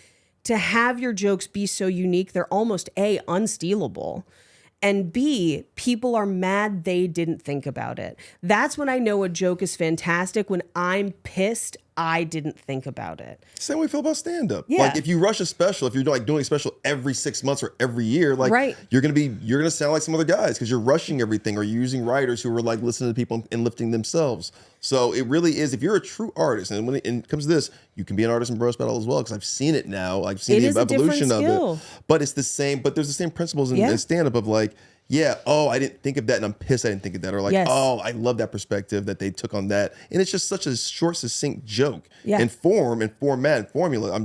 to have your jokes be so unique, they're almost A, unstealable. And B, people are mad they didn't think about it. That's when I know a joke is fantastic, when I'm pissed I didn't think about it. Same way we feel about stand-up. Yeah. Like if you rush a special, if you're like doing a special every 6 months or every year, like Right. you're gonna sound like some other guys because you're rushing everything, or you're using writers who are like listening to people and lifting themselves. So it really is, if you're a true artist, and when it comes to this, you can be an artist in roast battle as well, because I've seen it now. I've seen the evolution of it. But it's the same, but there's the same principles in stand-up of like, yeah, oh, I didn't think of that, and I'm pissed I didn't think of that. Or like, oh, I love that perspective that they took on that. And it's just such a short, succinct joke. Yeah. And form and format and formula.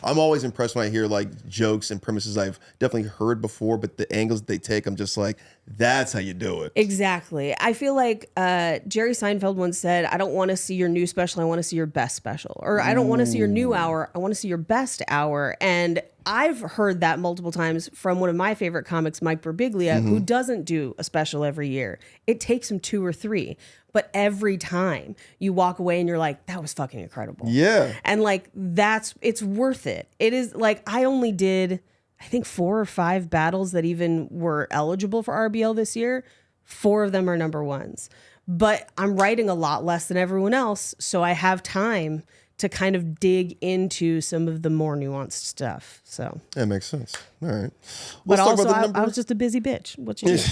I'm always impressed when I hear like jokes and premises I've definitely heard before, but the angles that they take, I'm just like, that's how you do it. Exactly. I feel like Jerry Seinfeld once said, I don't want to see your new special, I want to see your best special. Or I don't want to see your new hour, I want to see your best hour. And I've heard that multiple times from one of my favorite comics, Mike Birbiglia, who doesn't do a special every year. It takes him 2 or 3. But every time you walk away and you're like, that was fucking incredible. Yeah. And like, it's worth it. It is like, I only did, I think 4 or 5 battles that even were eligible for RBL this year. 4 of them are number ones. But I'm writing a lot less than everyone else. So I have time to kind of dig into some of the more nuanced stuff. So that makes sense. All right. But also, I was just a busy bitch. What you do?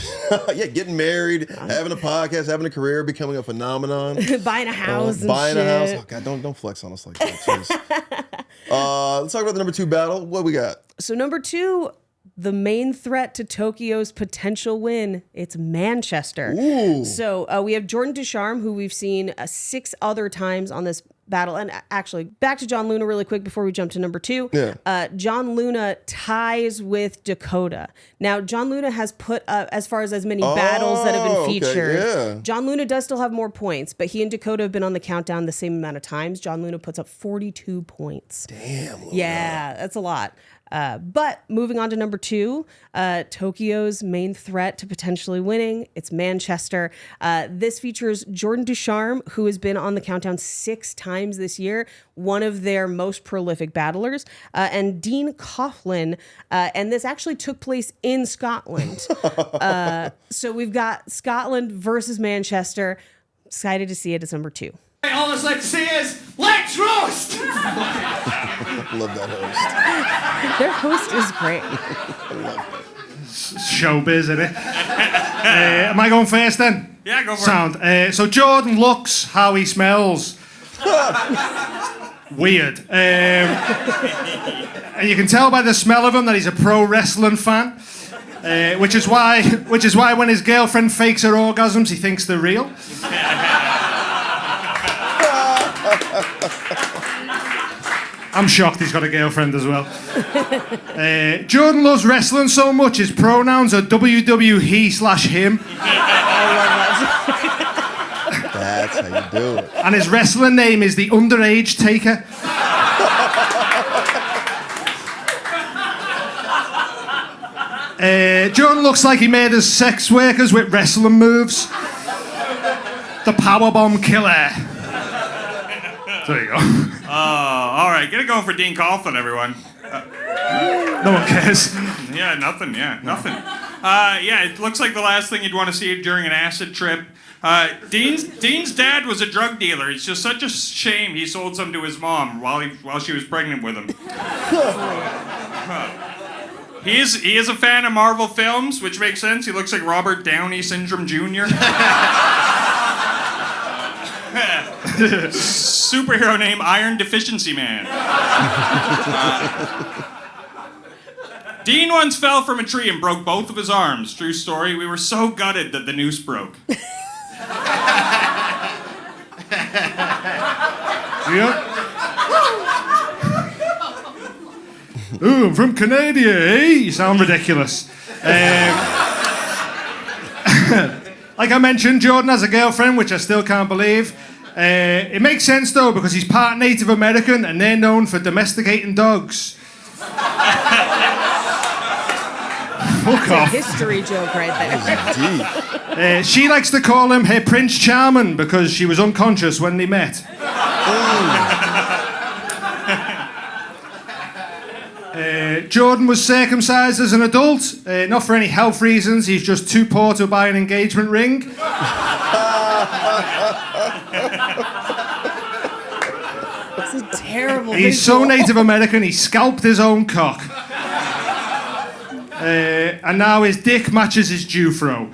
Yeah, getting married, having a podcast, having a career, becoming a phenomenon. Buying a house and buying shit. a house. Oh, God, don't flex on us like that. Jeez. Let's talk about the number 2 battle. What we got? So number 2, the main threat to Tokyo's potential win, it's Manchester. Ooh. So we have Jordan Ducharme, who we've seen 6 other times on this battle. And actually, back to John Luna really quick before we jump to number 2. Yeah. John Luna ties with Dakota. Now, John Luna has put up, as far as many battles that have been featured. Okay, yeah. John Luna does still have more points, but he and Dakota have been on the countdown the same amount of times. John Luna puts up 42 points. Damn. Luna. Yeah, that's a lot. But moving on to number 2, Tokyo's main threat to potentially winning, it's Manchester. This features Jordan Ducharme, who has been on the countdown 6 times this year, one of their most prolific battlers, and Dean Coughlin. And this actually took place in Scotland. So we've got Scotland versus Manchester. Excited to see it as number 2. All I'd like to say is, let's roast! Love that host. Their host is great. Showbiz, isn't it? Am I going first then? Yeah, go for it. So Jordan looks how he smells. Weird. And you can tell by the smell of him that he's a pro wrestling fan. Which is why when his girlfriend fakes her orgasms, he thinks they're real. I'm shocked he's got a girlfriend as well. Jordan loves wrestling so much his pronouns are WWE/him. That's how you do it. And his wrestling name is the Underage Taker. Jordan looks like he made his sex workers with wrestling moves. The Powerbomb Killer. There you go. All right, get it going for Dean Coughlin, everyone. No one cares. Yeah, nothing. Yeah, it looks like the last thing you'd want to see during an acid trip. Dean's dad was a drug dealer. It's just such a shame he sold some to his mom while she was pregnant with him. He is a fan of Marvel films, which makes sense. He looks like Robert Downey Syndrome Jr. Superhero name Iron Deficiency Man. Dean once fell from a tree and broke both of his arms. True story. We were so gutted that the noose broke. Ooh, I'm from Canada, eh? You sound ridiculous. Like I mentioned, Jordan has a girlfriend, which I still can't believe. It makes sense, though, because he's part Native American, and they're known for domesticating dogs. Fuck off. History joke right there. She likes to call him her Prince Charming because she was unconscious when they met. Jordan was circumcised as an adult, not for any health reasons, he's just too poor to buy an engagement ring. This is terrible. He's so Native American, he scalped his own cock. And now his dick matches his Jufro.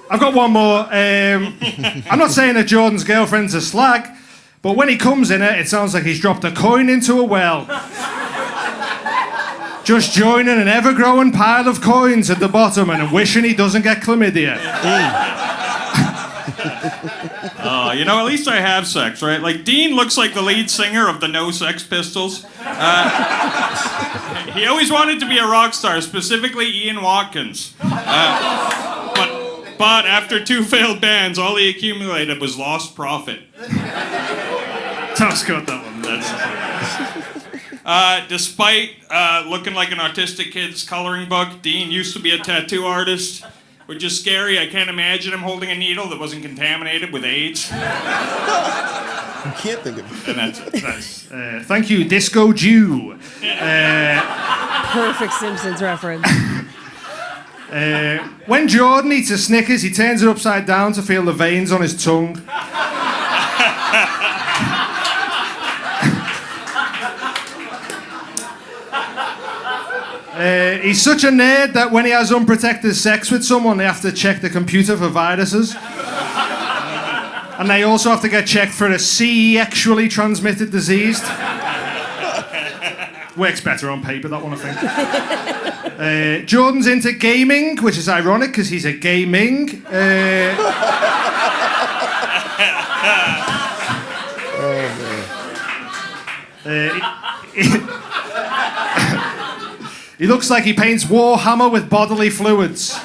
I've got one more. I'm not saying that Jordan's girlfriend's a slag, but when he comes in it sounds like he's dropped a coin into a well. Just joining an ever-growing pile of coins at the bottom and wishing he doesn't get chlamydia. At least I have sex, right? Like, Dean looks like the lead singer of the No Sex Pistols. He always wanted to be a rock star, specifically Ian Watkins. But after 2 failed bands, all he accumulated was lost profit. Tough Scott, that one. Despite looking like an autistic kid's coloring book, Dean used to be a tattoo artist, which is scary. I can't imagine him holding a needle that wasn't contaminated with AIDS. You can't think of it. And that's thank you, Disco Jew. Perfect Simpsons reference. When Jordan eats a Snickers, he turns it upside down to feel the veins on his tongue. He's such a nerd that when he has unprotected sex with someone, they have to check the computer for viruses. And they also have to get checked for a sexually transmitted disease. Works better on paper, that one, I think. Jordan's into gaming, which is ironic because he's a gaming. He looks like he paints Warhammer with bodily fluids.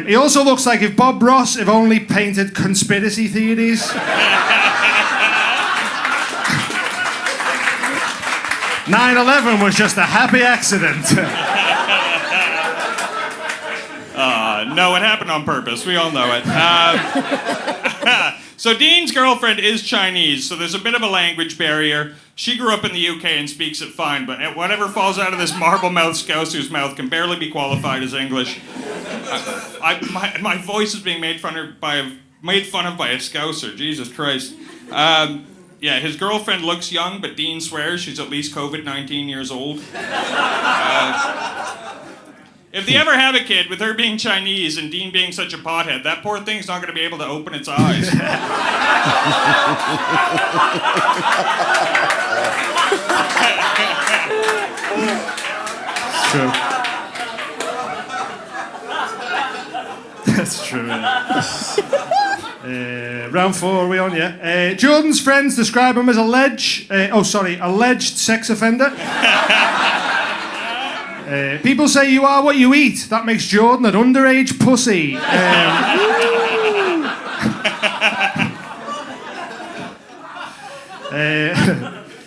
He also looks like if Bob Ross have only painted conspiracy theories. 9/11 was just a happy accident. No, it happened on purpose. We all know it. So Dean's girlfriend is Chinese, so there's a bit of a language barrier. She grew up in the UK and speaks it fine, but whatever falls out of this marble-mouthed Scouser's mouth can barely be qualified as English. My voice is being made fun of by a Scouser. Jesus Christ. Yeah, his girlfriend looks young, but Dean swears she's at least COVID-19 years old. If they ever have a kid, with her being Chinese and Dean being such a pothead, that poor thing's not going to be able to open its eyes. True. That's true. Round 4, are we on? Yeah. Jordan's friends describe him as alleged sex offender. People say you are what you eat. That makes Jordan an underage pussy.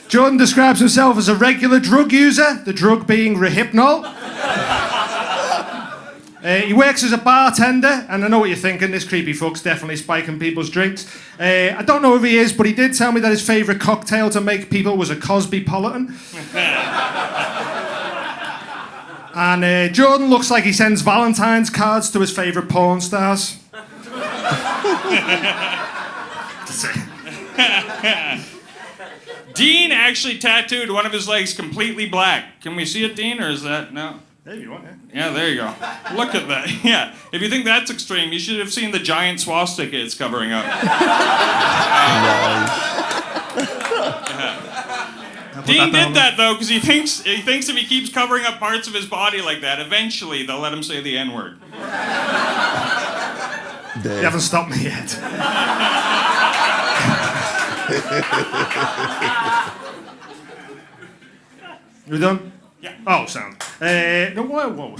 Jordan describes himself as a regular drug user, the drug being Rohypnol. He works as a bartender, and I know what you're thinking, this creepy fuck's definitely spiking people's drinks. I don't know if he is, but he did tell me that his favourite cocktail to make people was a Cosbypolitan. And Jordan looks like he sends Valentine's cards to his favourite porn stars. Dean actually tattooed one of his legs completely black. Can we see it, Dean, or is that... No? There you are. Yeah, there you go. Look at that. Yeah. If you think that's extreme, you should have seen the giant swastika it's covering up. Dean did that though because he thinks if he keeps covering up parts of his body like that, eventually they'll let him say the N-word. You haven't stopped me yet. You done? Yeah. Oh, sound. No, whoa.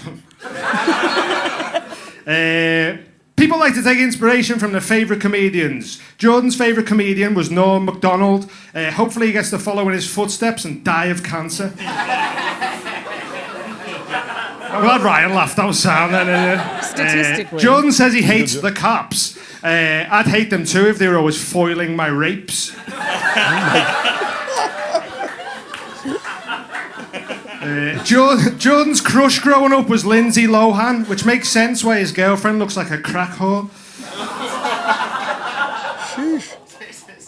People like to take inspiration from their favourite comedians. Jordan's favourite comedian was Norm Macdonald. Hopefully he gets to follow in his footsteps and die of cancer. I'm glad Ryan laughed. That was sound. Statistically. Jordan says he hates the cops. I'd hate them too if they were always foiling my rapes. Jordan's crush growing up was Lindsay Lohan, which makes sense why his girlfriend looks like a crack whore.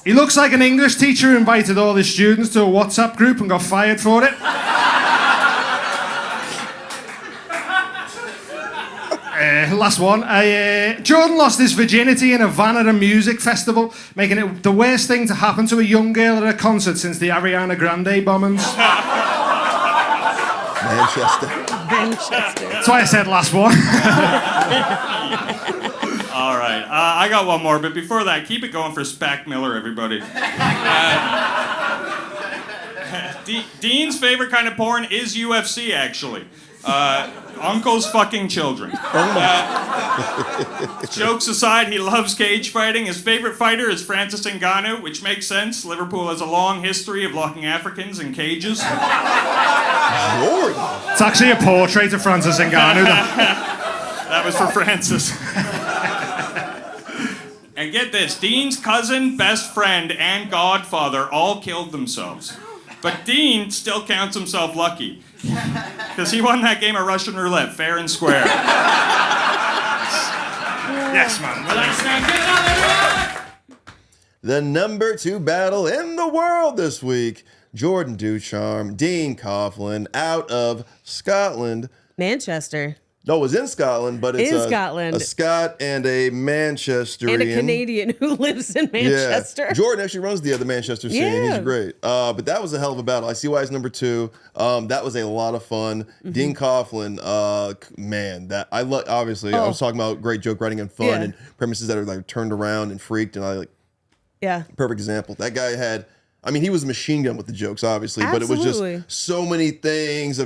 He looks like an English teacher who invited all his students to a WhatsApp group and got fired for it. Last one. Jordan lost his virginity in a van at a music festival, making it the worst thing to happen to a young girl at a concert since the Ariana Grande bombings. Manchester. That's why I said last one. All right. I got one more, but before that, keep it going for Spack Miller, everybody. Dean's favorite kind of porn is UFC, actually. Uncles fucking children. Jokes aside, he loves cage fighting. His favorite fighter is Francis Ngannou, which makes sense. Liverpool has a long history of locking Africans in cages. It's actually a portrait of Francis Ngannou. That was for Francis. And get this, Dean's cousin, best friend, and godfather all killed themselves. But Dean still counts himself lucky. Because he won that game of Russian roulette, fair and square. Yes, man. The number 2 battle in the world this week. Jordan Ducharme, Dean Coughlin, out of Scotland. Manchester. No, it was in Scotland, but it's in Scotland. A Scot and a Manchesterian. And a Canadian who lives in Manchester. Yeah. Jordan actually runs the Manchester scene. Yeah. He's great. But that was a hell of a battle. I see why it's number 2. That was a lot of fun. Mm-hmm. Dean Coughlin, man, that I love. Obviously, I was talking about great joke writing and fun and premises that are like turned around and freaked, and I like. Yeah. Perfect example. That guy had. I mean, he was a machine gun with the jokes, obviously, but it was just so many things.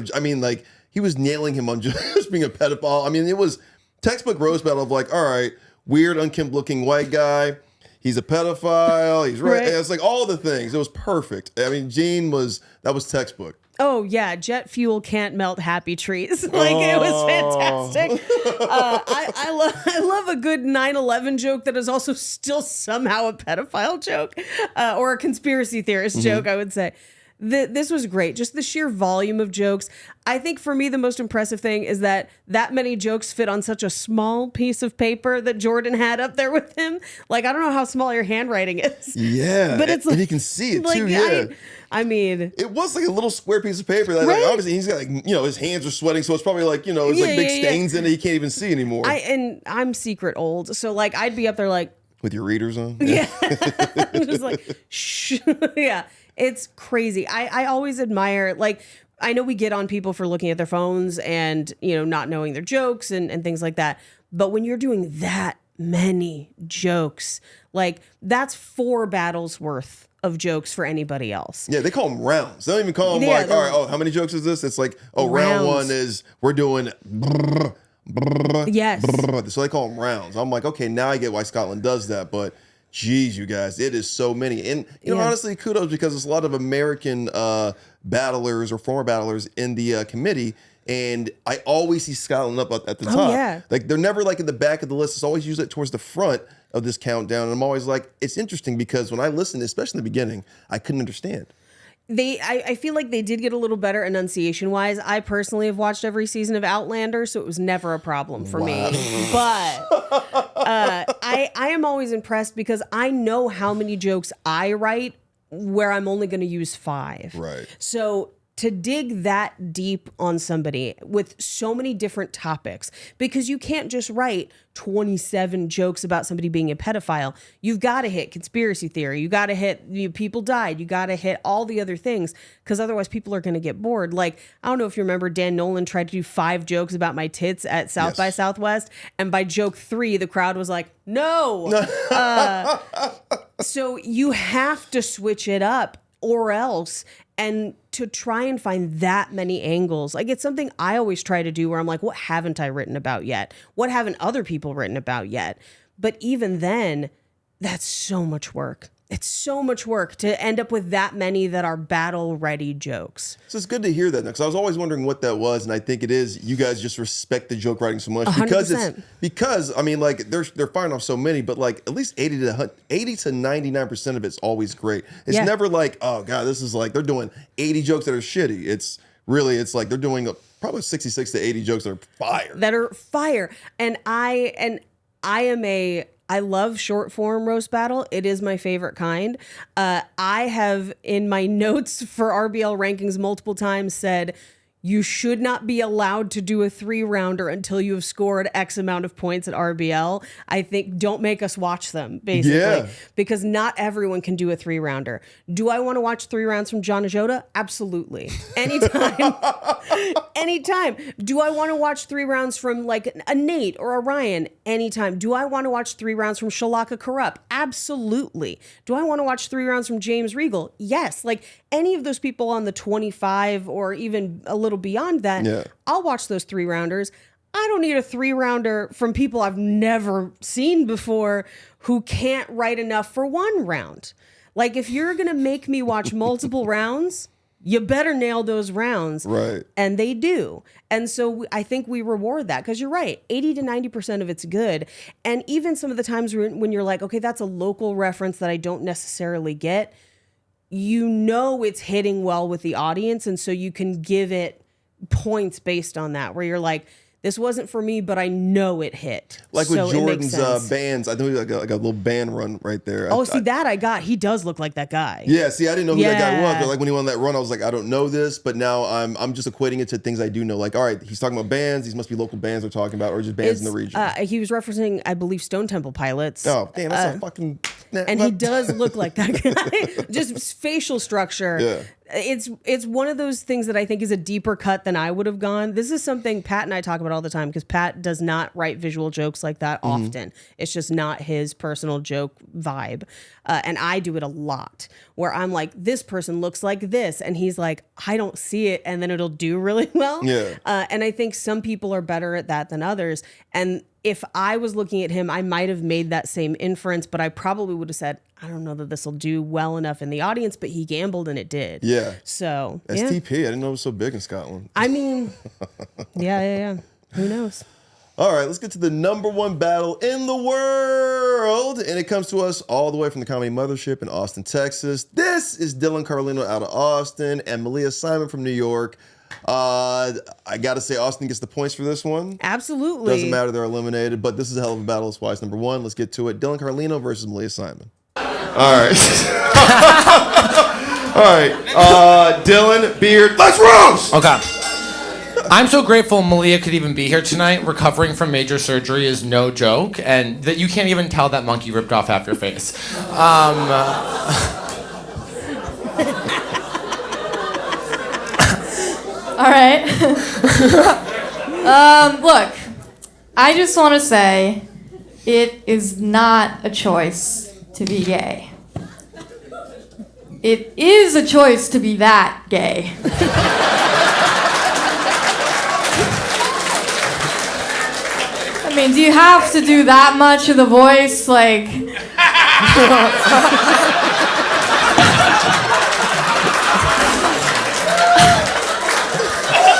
He was nailing him on just being a pedophile. I mean, it was textbook roast battle of like, all right, weird, unkempt-looking white guy. He's a pedophile. He's right. It's like all the things. It was perfect. I mean, that was textbook. Oh, yeah. Jet fuel can't melt happy trees. It was fantastic. I love a good 9/11 joke that is also still somehow a pedophile joke or a conspiracy theorist joke, I would say. This was great. Just the sheer volume of jokes. I think for me, the most impressive thing is that many jokes fit on such a small piece of paper that Jordan had up there with him. Like, I don't know how small your handwriting is. Yeah. But it's and you can see it like, too. Yeah. I mean, it was like a little square piece of paper that, like, obviously he's got, like, his hands are sweating, so it's probably like, it's like big stains in it he can't even see anymore. I'm secret old, so like I'd be up there like with your readers on. Yeah, just like shh. Yeah, it's crazy. I always admire, like, I know we get on people for looking at their phones and not knowing their jokes and things like that, but when you're doing that many jokes, like that's 4 battles worth of jokes for anybody else. Yeah, they call them rounds. They don't even call them like, all right, how many jokes is this? It's like, round 1 is we're doing brrr, brrr, yes. Brrr. So they call them rounds. I'm like, okay, now I get why Scotland does that, but geez, you guys, it is so many. And honestly, kudos, because there's a lot of American battlers or former battlers in the committee. And I always see Scotland up at the top. Oh, yeah. Like, they're never like in the back of the list. It's always usually towards the front of this countdown. And I'm always like, it's interesting because when I listened, especially in the beginning, I couldn't understand. I feel like they did get a little better enunciation wise. I personally have watched every season of Outlander, so it was never a problem for me. But I am always impressed because I know how many jokes I write where I'm only going to use 5. Right. So to dig that deep on somebody with so many different topics, because you can't just write 27 jokes about somebody being a pedophile. You've got to hit conspiracy theory. You got to hit people died. You got to hit all the other things, because otherwise people are going to get bored. Like, I don't know if you remember, Dan Nolan tried to do 5 jokes about my tits at South by Southwest. And by joke 3, the crowd was like, no. So you have to switch it up, or else And to try and find that many angles, like it's something I always try to do where I'm like, what haven't I written about yet? What haven't other people written about yet? But even then, that's so much work. It's so much work to end up with that many that are battle-ready jokes. So it's good to hear that, because I was always wondering what that was, and I think it is you guys just respect the joke writing so much 100%. because I mean, like they're firing off so many, but like at least 80 to 99% of it's always great. It's never like, oh god, this is like they're doing 80 jokes that are shitty. It's like they're doing probably 66 to 80 jokes that are fire. And I love short form roast battle. It is my favorite kind. I have in my notes for RBL rankings multiple times said, you should not be allowed to do a 3-rounder until you have scored X amount of points at RBL. I think don't make us watch them, basically, because not everyone can do a 3-rounder. Do I want to watch 3 rounds from John Ajota? Absolutely. Anytime. Anytime. Do I want to watch 3 rounds from like a Nate or a Ryan? Anytime. Do I want to watch 3 rounds from Shalaka Corrupt? Absolutely. Do I want to watch 3 rounds from James Regal? Yes. Like any of those people on the 25 or even a little beyond that, I'll watch those 3-rounders. I don't need a 3-rounder from people I've never seen before who can't write enough for 1 round. Like if you're going to make me watch multiple rounds, you better nail those rounds. Right. And they do. And so I think we reward that because you're right. 80 to 90% of it's good. And even some of the times when you're like, okay, that's a local reference that I don't necessarily get, you know it's hitting well with the audience. And so you can give it points based on that, where you're like, this wasn't for me, but I know it hit. Like with Jordan's bands, I think we got like a little band run right there. He does look like that guy. Yeah, see, I didn't know who that guy was, but like when he went on that run, I was like, I don't know this, but now I'm just equating it to things I do know. Like, all right, he's talking about bands. These must be local bands we're talking about, or just bands in the region. He was referencing, I believe, Stone Temple Pilots. Oh, damn, that's a fucking... And he does look like that guy. Just facial structure. Yeah. It's one of those things that I think is a deeper cut than I would have gone. This is something Pat and I talk about all the time because Pat does not write visual jokes like that often. It's just not his personal joke vibe. And I do it a lot where I'm like, this person looks like this. And he's like, I don't see it. And then it'll do really well. Yeah. And I think some people are better at that than others. And if I was looking at him, I might have made that same inference, but I probably would have said, I don't know that this will do well enough in the audience, but he gambled and it did. Yeah. So, STP, I didn't know it was so big in Scotland. I mean, yeah. Who knows? All right, let's get to the #1 battle in the world. And it comes to us all the way from the Comedy Mothership in Austin, Texas. This is Dylan Carlino out of Austin and Malia Simon from New York. I gotta say, Austin gets the points for this one. Absolutely. Doesn't matter, they're eliminated, but this is a hell of a battle. That's why it's #1. Let's get to it. Dylan Carlino versus Malia Simon. All right. All right. Dylan, Beard, let's roast! Okay. I'm so grateful Malia could even be here tonight. Recovering from major surgery is no joke, and that you can't even tell that monkey ripped off half your face. All right. Look, I just want to say it is not a choice to be gay. It is a choice to be that gay. I mean, do you have to do that much of the voice? Like...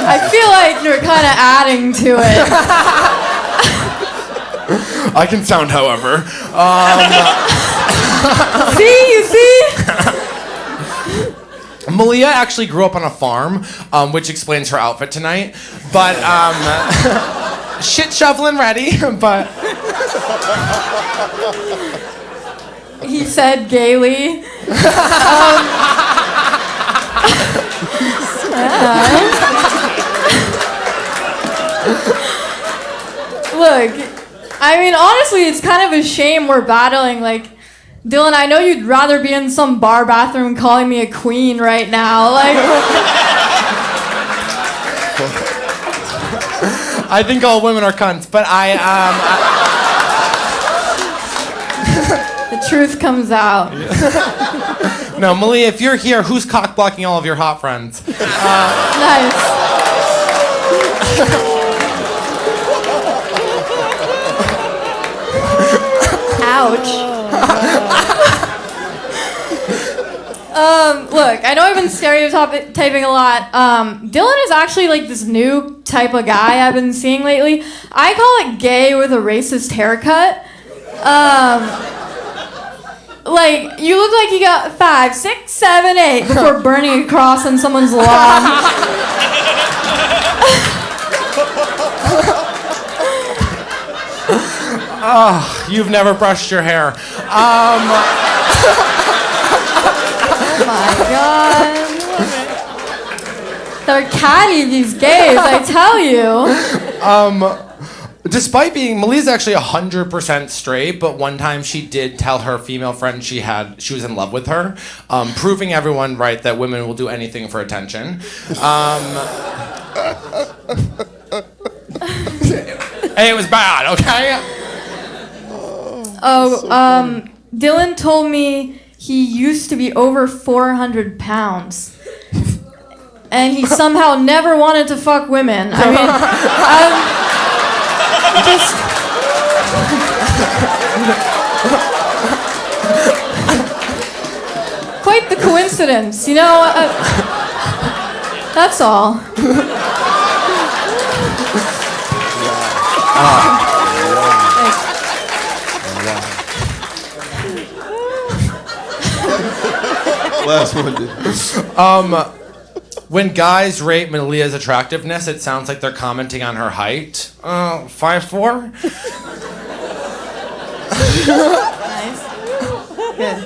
I feel like you're kind of adding to it. I can sound however. You see? Malia actually grew up on a farm, which explains her outfit tonight. But, shit shoveling ready, but... He said gaily. Look, I mean, honestly, it's kind of a shame we're battling. Like, Dylan, I know you'd rather be in some bar bathroom calling me a queen right now. Like, I think all women are cunts, but the truth comes out. No, Malia, if you're here, who's cock blocking all of your hot friends? Nice. Ouch. Look, I know I've been stereotyping a lot. Dylan is actually like this new type of guy I've been seeing lately. I call it gay with a racist haircut. Like, you look like you got 5, 6, 7, 8 before burning a cross on someone's lawn. Oh, you've never brushed your hair. Oh my god. They're catty, these gays, I tell you. Despite being, Malia's actually 100% straight, but one time she did tell her female friend she was in love with her, proving everyone right that women will do anything for attention. Hey, it was bad, okay? Dylan told me he used to be over 400 pounds. And he somehow never wanted to fuck women. I mean, just... Quite the coincidence, you know? That's all. Last one, dude. When guys rate Malia's attractiveness, it sounds like they're commenting on her height. 5'4". Nice. Good.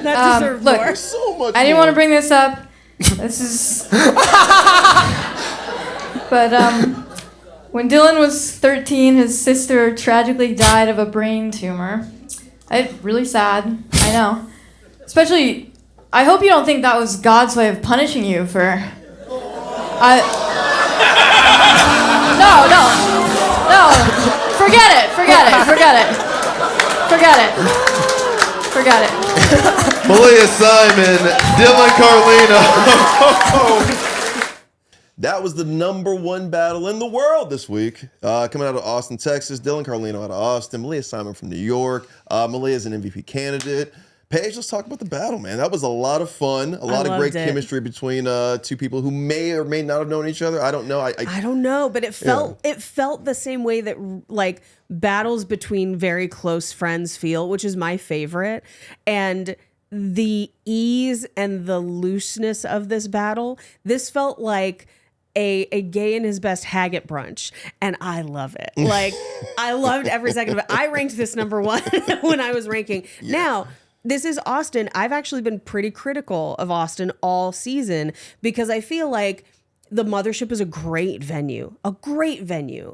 That deserved look, more. So much I didn't more. want to bring this up. This is... But, when Dylan was 13, his sister tragically died of a brain tumor. Really sad, I know. Especially, I hope you don't think that was God's way of punishing you for... No. Forget it. Malia Simon, Dylan Carlino. That was the #1 battle in the world this week. Coming out of Austin, Texas. Dylan Carlino out of Austin. Malia Simon from New York. Malia is an MVP candidate. Paige, let's talk about the battle, man. That was a lot of fun. A lot of great chemistry between two people who may or may not have known each other. I don't know. I don't know, but it felt the same way that like battles between very close friends feel, which is my favorite. And the ease and the looseness of this battle, this felt like a gay in his best Haggett brunch, and I love it. Like, I loved every second of it. I ranked this #1 when I was ranking. Yeah. Now, this is Austin. I've actually been pretty critical of Austin all season because I feel like the Mothership is a great venue,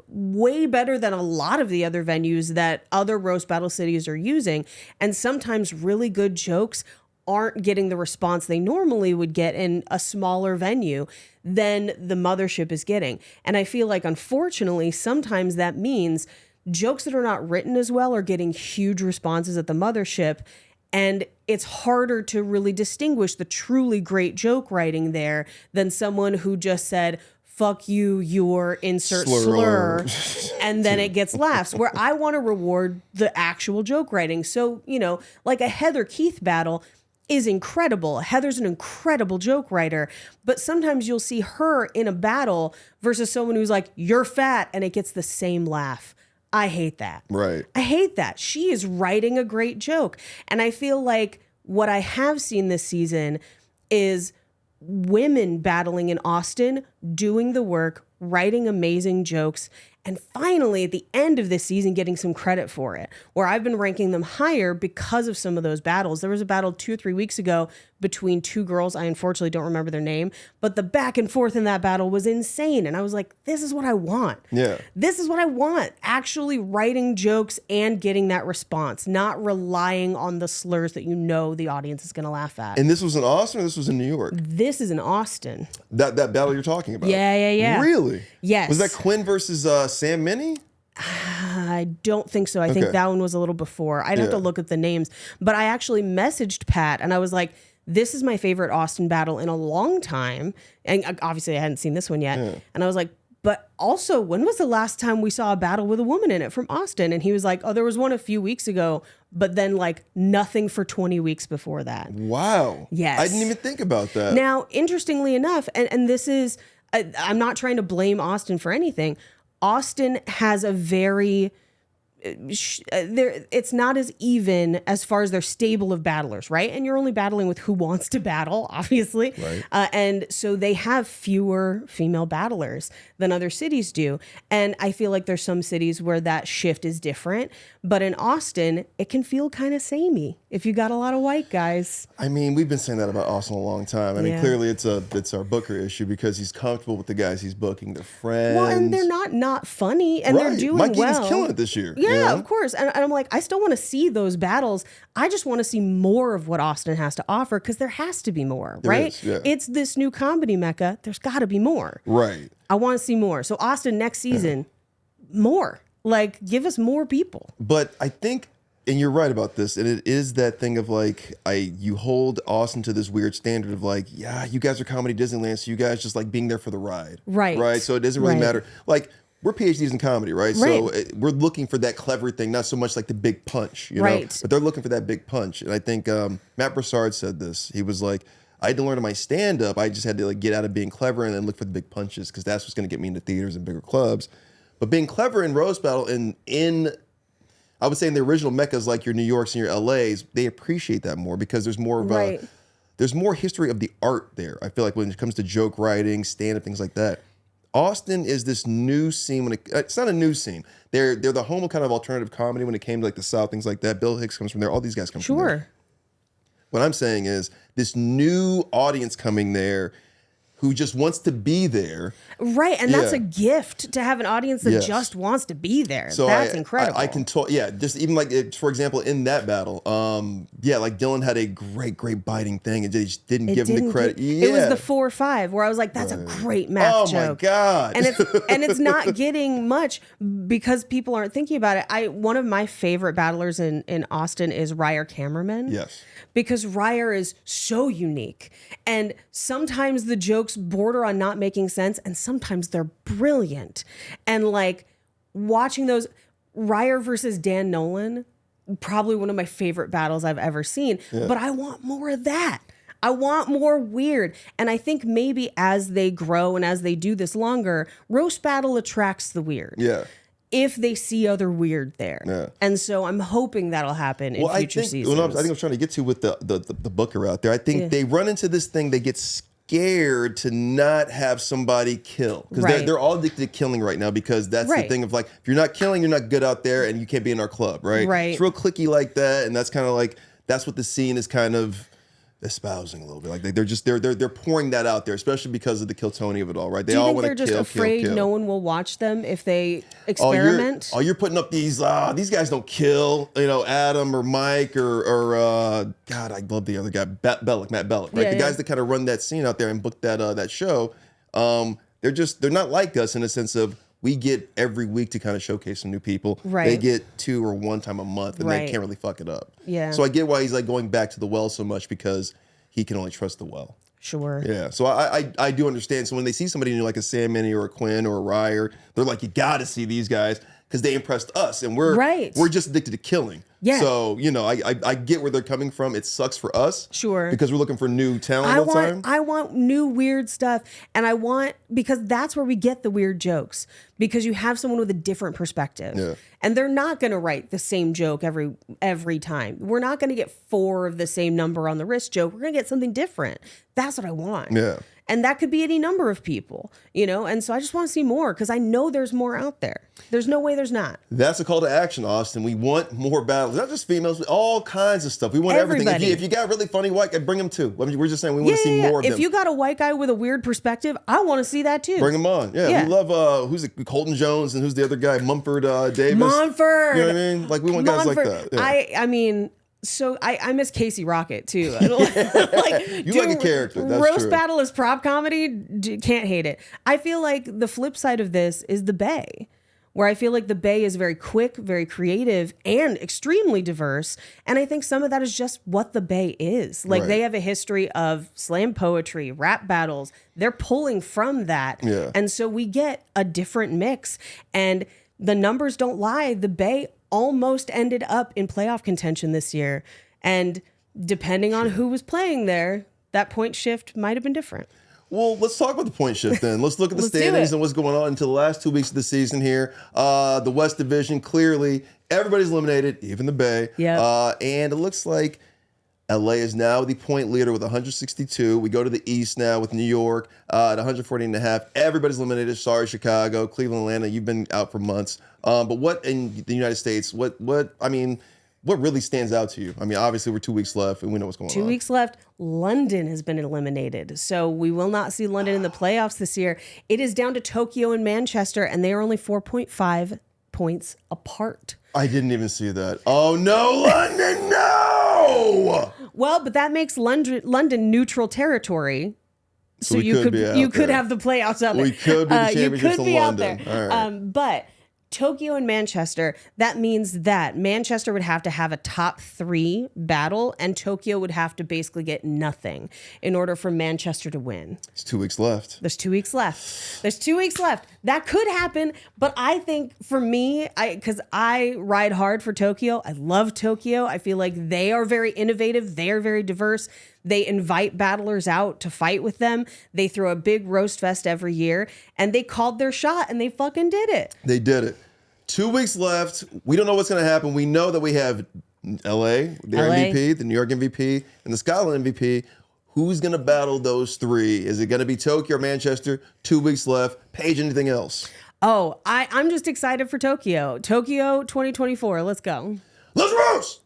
way better than a lot of the other venues that other roast battle cities are using. And sometimes really good jokes aren't getting the response they normally would get in a smaller venue than the Mothership is getting. And I feel like, unfortunately, sometimes that means jokes that are not written as well are getting huge responses at the Mothership. And it's harder to really distinguish the truly great joke writing there than someone who just said, fuck you, your insert slur, and then it gets laughs, where I want to reward the actual joke writing. So, you know, like a Heather Keith battle is incredible. Heather's an incredible joke writer, but sometimes you'll see her in a battle versus someone who's like, you're fat, and it gets the same laugh. I hate that. Right. I hate that. She is writing a great joke. And I feel like what I have seen this season is women battling in Austin, doing the work, writing amazing jokes, and finally at the end of this season getting some credit for it, where I've been ranking them higher because of some of those battles. There was a battle 2 or 3 weeks ago between two girls. I unfortunately don't remember their name, but the back and forth in that battle was insane. And I was like, this is what I want. Yeah. This is what I want. Actually writing jokes and getting that response, not relying on the slurs that you know the audience is going to laugh at. And this was in Austin or this was in New York? This is in Austin. That battle you're talking about? Yeah. Really? Yes. Was that Quinn versus Sam Minnie? I don't think so. I think Okay. that one was a little before. I'd have to Yeah. look at the names. But I actually messaged Pat and I was like, this is my favorite Austin battle in a long time. And obviously I hadn't seen this one yet. Yeah. And I was like, but also, when was the last time we saw a battle with a woman in it from Austin? And he was like, oh, there was one a few weeks ago, but then like nothing for 20 weeks before that. Wow. Yes. I didn't even think about that. Now, interestingly enough, and this is, I'm not trying to blame Austin for anything. Austin has a very, it's not as even as far as their stable of battlers, right? And you're only battling with who wants to battle, obviously. Right. And so they have fewer female battlers than other cities do. And I feel like there's some cities where that shift is different. But in Austin, it can feel kind of samey if you got a lot of white guys. I mean, we've been saying that about Austin a long time. I mean, Yeah. clearly it's our booker issue because he's comfortable with the guys he's booking. They're friends. Well, and they're not funny, and they're Right. doing Mike well. Egan's killing it this year. Yeah, you know? of course. And I'm like, I still want to see those battles. I just want to see more of what Austin has to offer because there has to be more, There right? is, yeah. It's this new comedy mecca. There's got to be more. Right. I want to see more. So Austin next season, more. Like, give us more people. But I think, and you're right about this, and it is that thing of like, you hold Austin to this weird standard of like, yeah, you guys are comedy Disneyland, so you guys just like being there for the ride. Right. Right. So it doesn't really Right. matter. Like, we're PhDs in comedy, right? So we're looking for that clever thing, not so much like the big punch, you know? Right. But they're looking for that big punch. And I think Matt Broussard said this. He was like, I had to learn in my stand-up. I just had to like get out of being clever and then look for the big punches because that's what's going to get me into theaters and bigger clubs. But being clever in roast battle in I would say in the original meccas like your New Yorks and your LAs, they appreciate that more because there's more of Right. there's more history of the art there. I feel like when it comes to joke writing, stand-up, things like that. Austin is this new scene. It's not a new scene. They're the home of kind of alternative comedy when it came to like the South, things like that. Bill Hicks comes from there. All these guys come from there. Sure. What I'm saying is this new audience coming there who just wants to be there. Right. And that's Yeah. a gift to have an audience that Yes. just wants to be there. So That's incredible. I can talk. Yeah, just even like for example in that battle, like Dylan had a great biting thing and they just didn't give him the credit. It was the 4-5 where I was like, that's a great math Oh joke. my God. And it's not getting much because people aren't thinking about it. One of my favorite battlers in Austin is Ryer Cameraman. Yes. Because Ryer is so unique. And sometimes the jokes border on not making sense, and sometimes they're brilliant. And like watching those, Ryer versus Dan Nolan, probably one of my favorite battles I've ever seen. Yeah. But I want more of that. I want more weird. And I think maybe as they grow and as they do this longer, roast battle attracts the weird. Yeah. If they see other weird there. Yeah. And so I'm hoping that'll happen in future seasons. I think I was trying to get to with the booker out there. I think they run into this thing. They get scared to not have somebody kill because Right. they're all addicted to killing right now because that's the Right. thing of like if you're not killing, you're not good out there, and you can't be in our club, right? Right. It's real cliquey like that, and that's kind of like that's what the scene is kind of espousing a little bit. Like they're pouring that out there, especially because of the kill Tony of it all, right? They Do you all think want they're to just kill, afraid kill. no one will watch them if they experiment? You're putting up these guys don't kill, Adam or Mike or God, I love the other guy, Matt Bellick, right? Yeah, the guys that kind of run that scene out there and book that show. They're not like us in a sense of we get every week to kind of showcase some new people. Right. They get 2 or 1 time a month and Right. they can't really fuck it up. Yeah. So I get why he's like going back to the well so much because he can only trust the well. Sure. Yeah, so I do understand. So when they see somebody new like a Sam Minnie or a Quinn or a Ryer, they're like, you got to see these guys because they impressed us, and we're just addicted to killing. Yeah. So I get where they're coming from. It sucks for us, Sure, because we're looking for new talent all the time. I want new weird stuff, and because that's where we get the weird jokes, because you have someone with a different perspective. Yeah. And they're not going to write the same joke every time. We're not going to get 4 of the same number on the wrist joke. We're going to get something different. That's what I want. Yeah. And that could be any number of people, And so I just want to see more because I know there's more out there. There's no way there's not. That's a call to action, Austin. We want more battles, not just females, but all kinds of stuff. We want everything. If you got really funny white guy, bring them too. We're just saying we want to see more of them. If you got a white guy with a weird perspective, I want to see that too. Bring them on. Yeah. We love who's it? Colton Jones, and who's the other guy? Mumford Davis. Mumford. You know what I mean? Like we want guys like that. Yeah. I mean, so I miss Casey Rocket too. You like a character. That's roast true. battle is prop comedy. Can't hate it. I feel like the flip side of this is the Bay, where I feel like the Bay is very quick, very creative, and extremely diverse. And I think some of that is just what the Bay is. Like Right. they have a history of slam poetry, rap battles. They're pulling from that. Yeah. And so we get a different mix. And the numbers don't lie. The Bay almost ended up in playoff contention this year. And depending on who was playing there, that point shift might have been different. Well, let's talk about the point shift then. Let's look at the Let's do standings it. and what's going on until the last 2 weeks of the season here. The West Division, clearly, everybody's eliminated, even the Bay. Yeah. And it looks like LA is now the point leader with 162. We go to the East now with New York at 140.5. Everybody's eliminated. Sorry, Chicago, Cleveland, Atlanta. You've been out for months. But what in the United States? What really stands out to you? I mean, obviously we're 2 weeks left and we know what's going on. 2 weeks left. London has been eliminated. So we will not see London in the playoffs this year. It is down to Tokyo and Manchester, and they are only 4.5 points apart. I didn't even see that. Oh no, London, no! Well, but that makes London neutral territory. So we could be out there. have the playoffs out there. We could be the You championships could in be out London. there. All right. But Tokyo and Manchester, that means that Manchester would have to have a top 3 battle, and Tokyo would have to basically get nothing in order for Manchester to win. It's 2 weeks left. There's 2 weeks left. There's 2 weeks left. That could happen, but I think for me, because I ride hard for Tokyo. I love Tokyo. I feel like they are very innovative. They are very diverse. They invite battlers out to fight with them. They throw a big roast fest every year, and they called their shot, and they fucking did it. They did it. 2 weeks left. We don't know what's going to happen. We know that we have LA, their LA. MVP, the New York MVP, and the Scotland MVP. Who's going to battle those 3? Is it going to be Tokyo or Manchester? 2 weeks left. Paige, anything else? Oh, I'm just excited for Tokyo. Tokyo 2024. Let's go. Let's roast!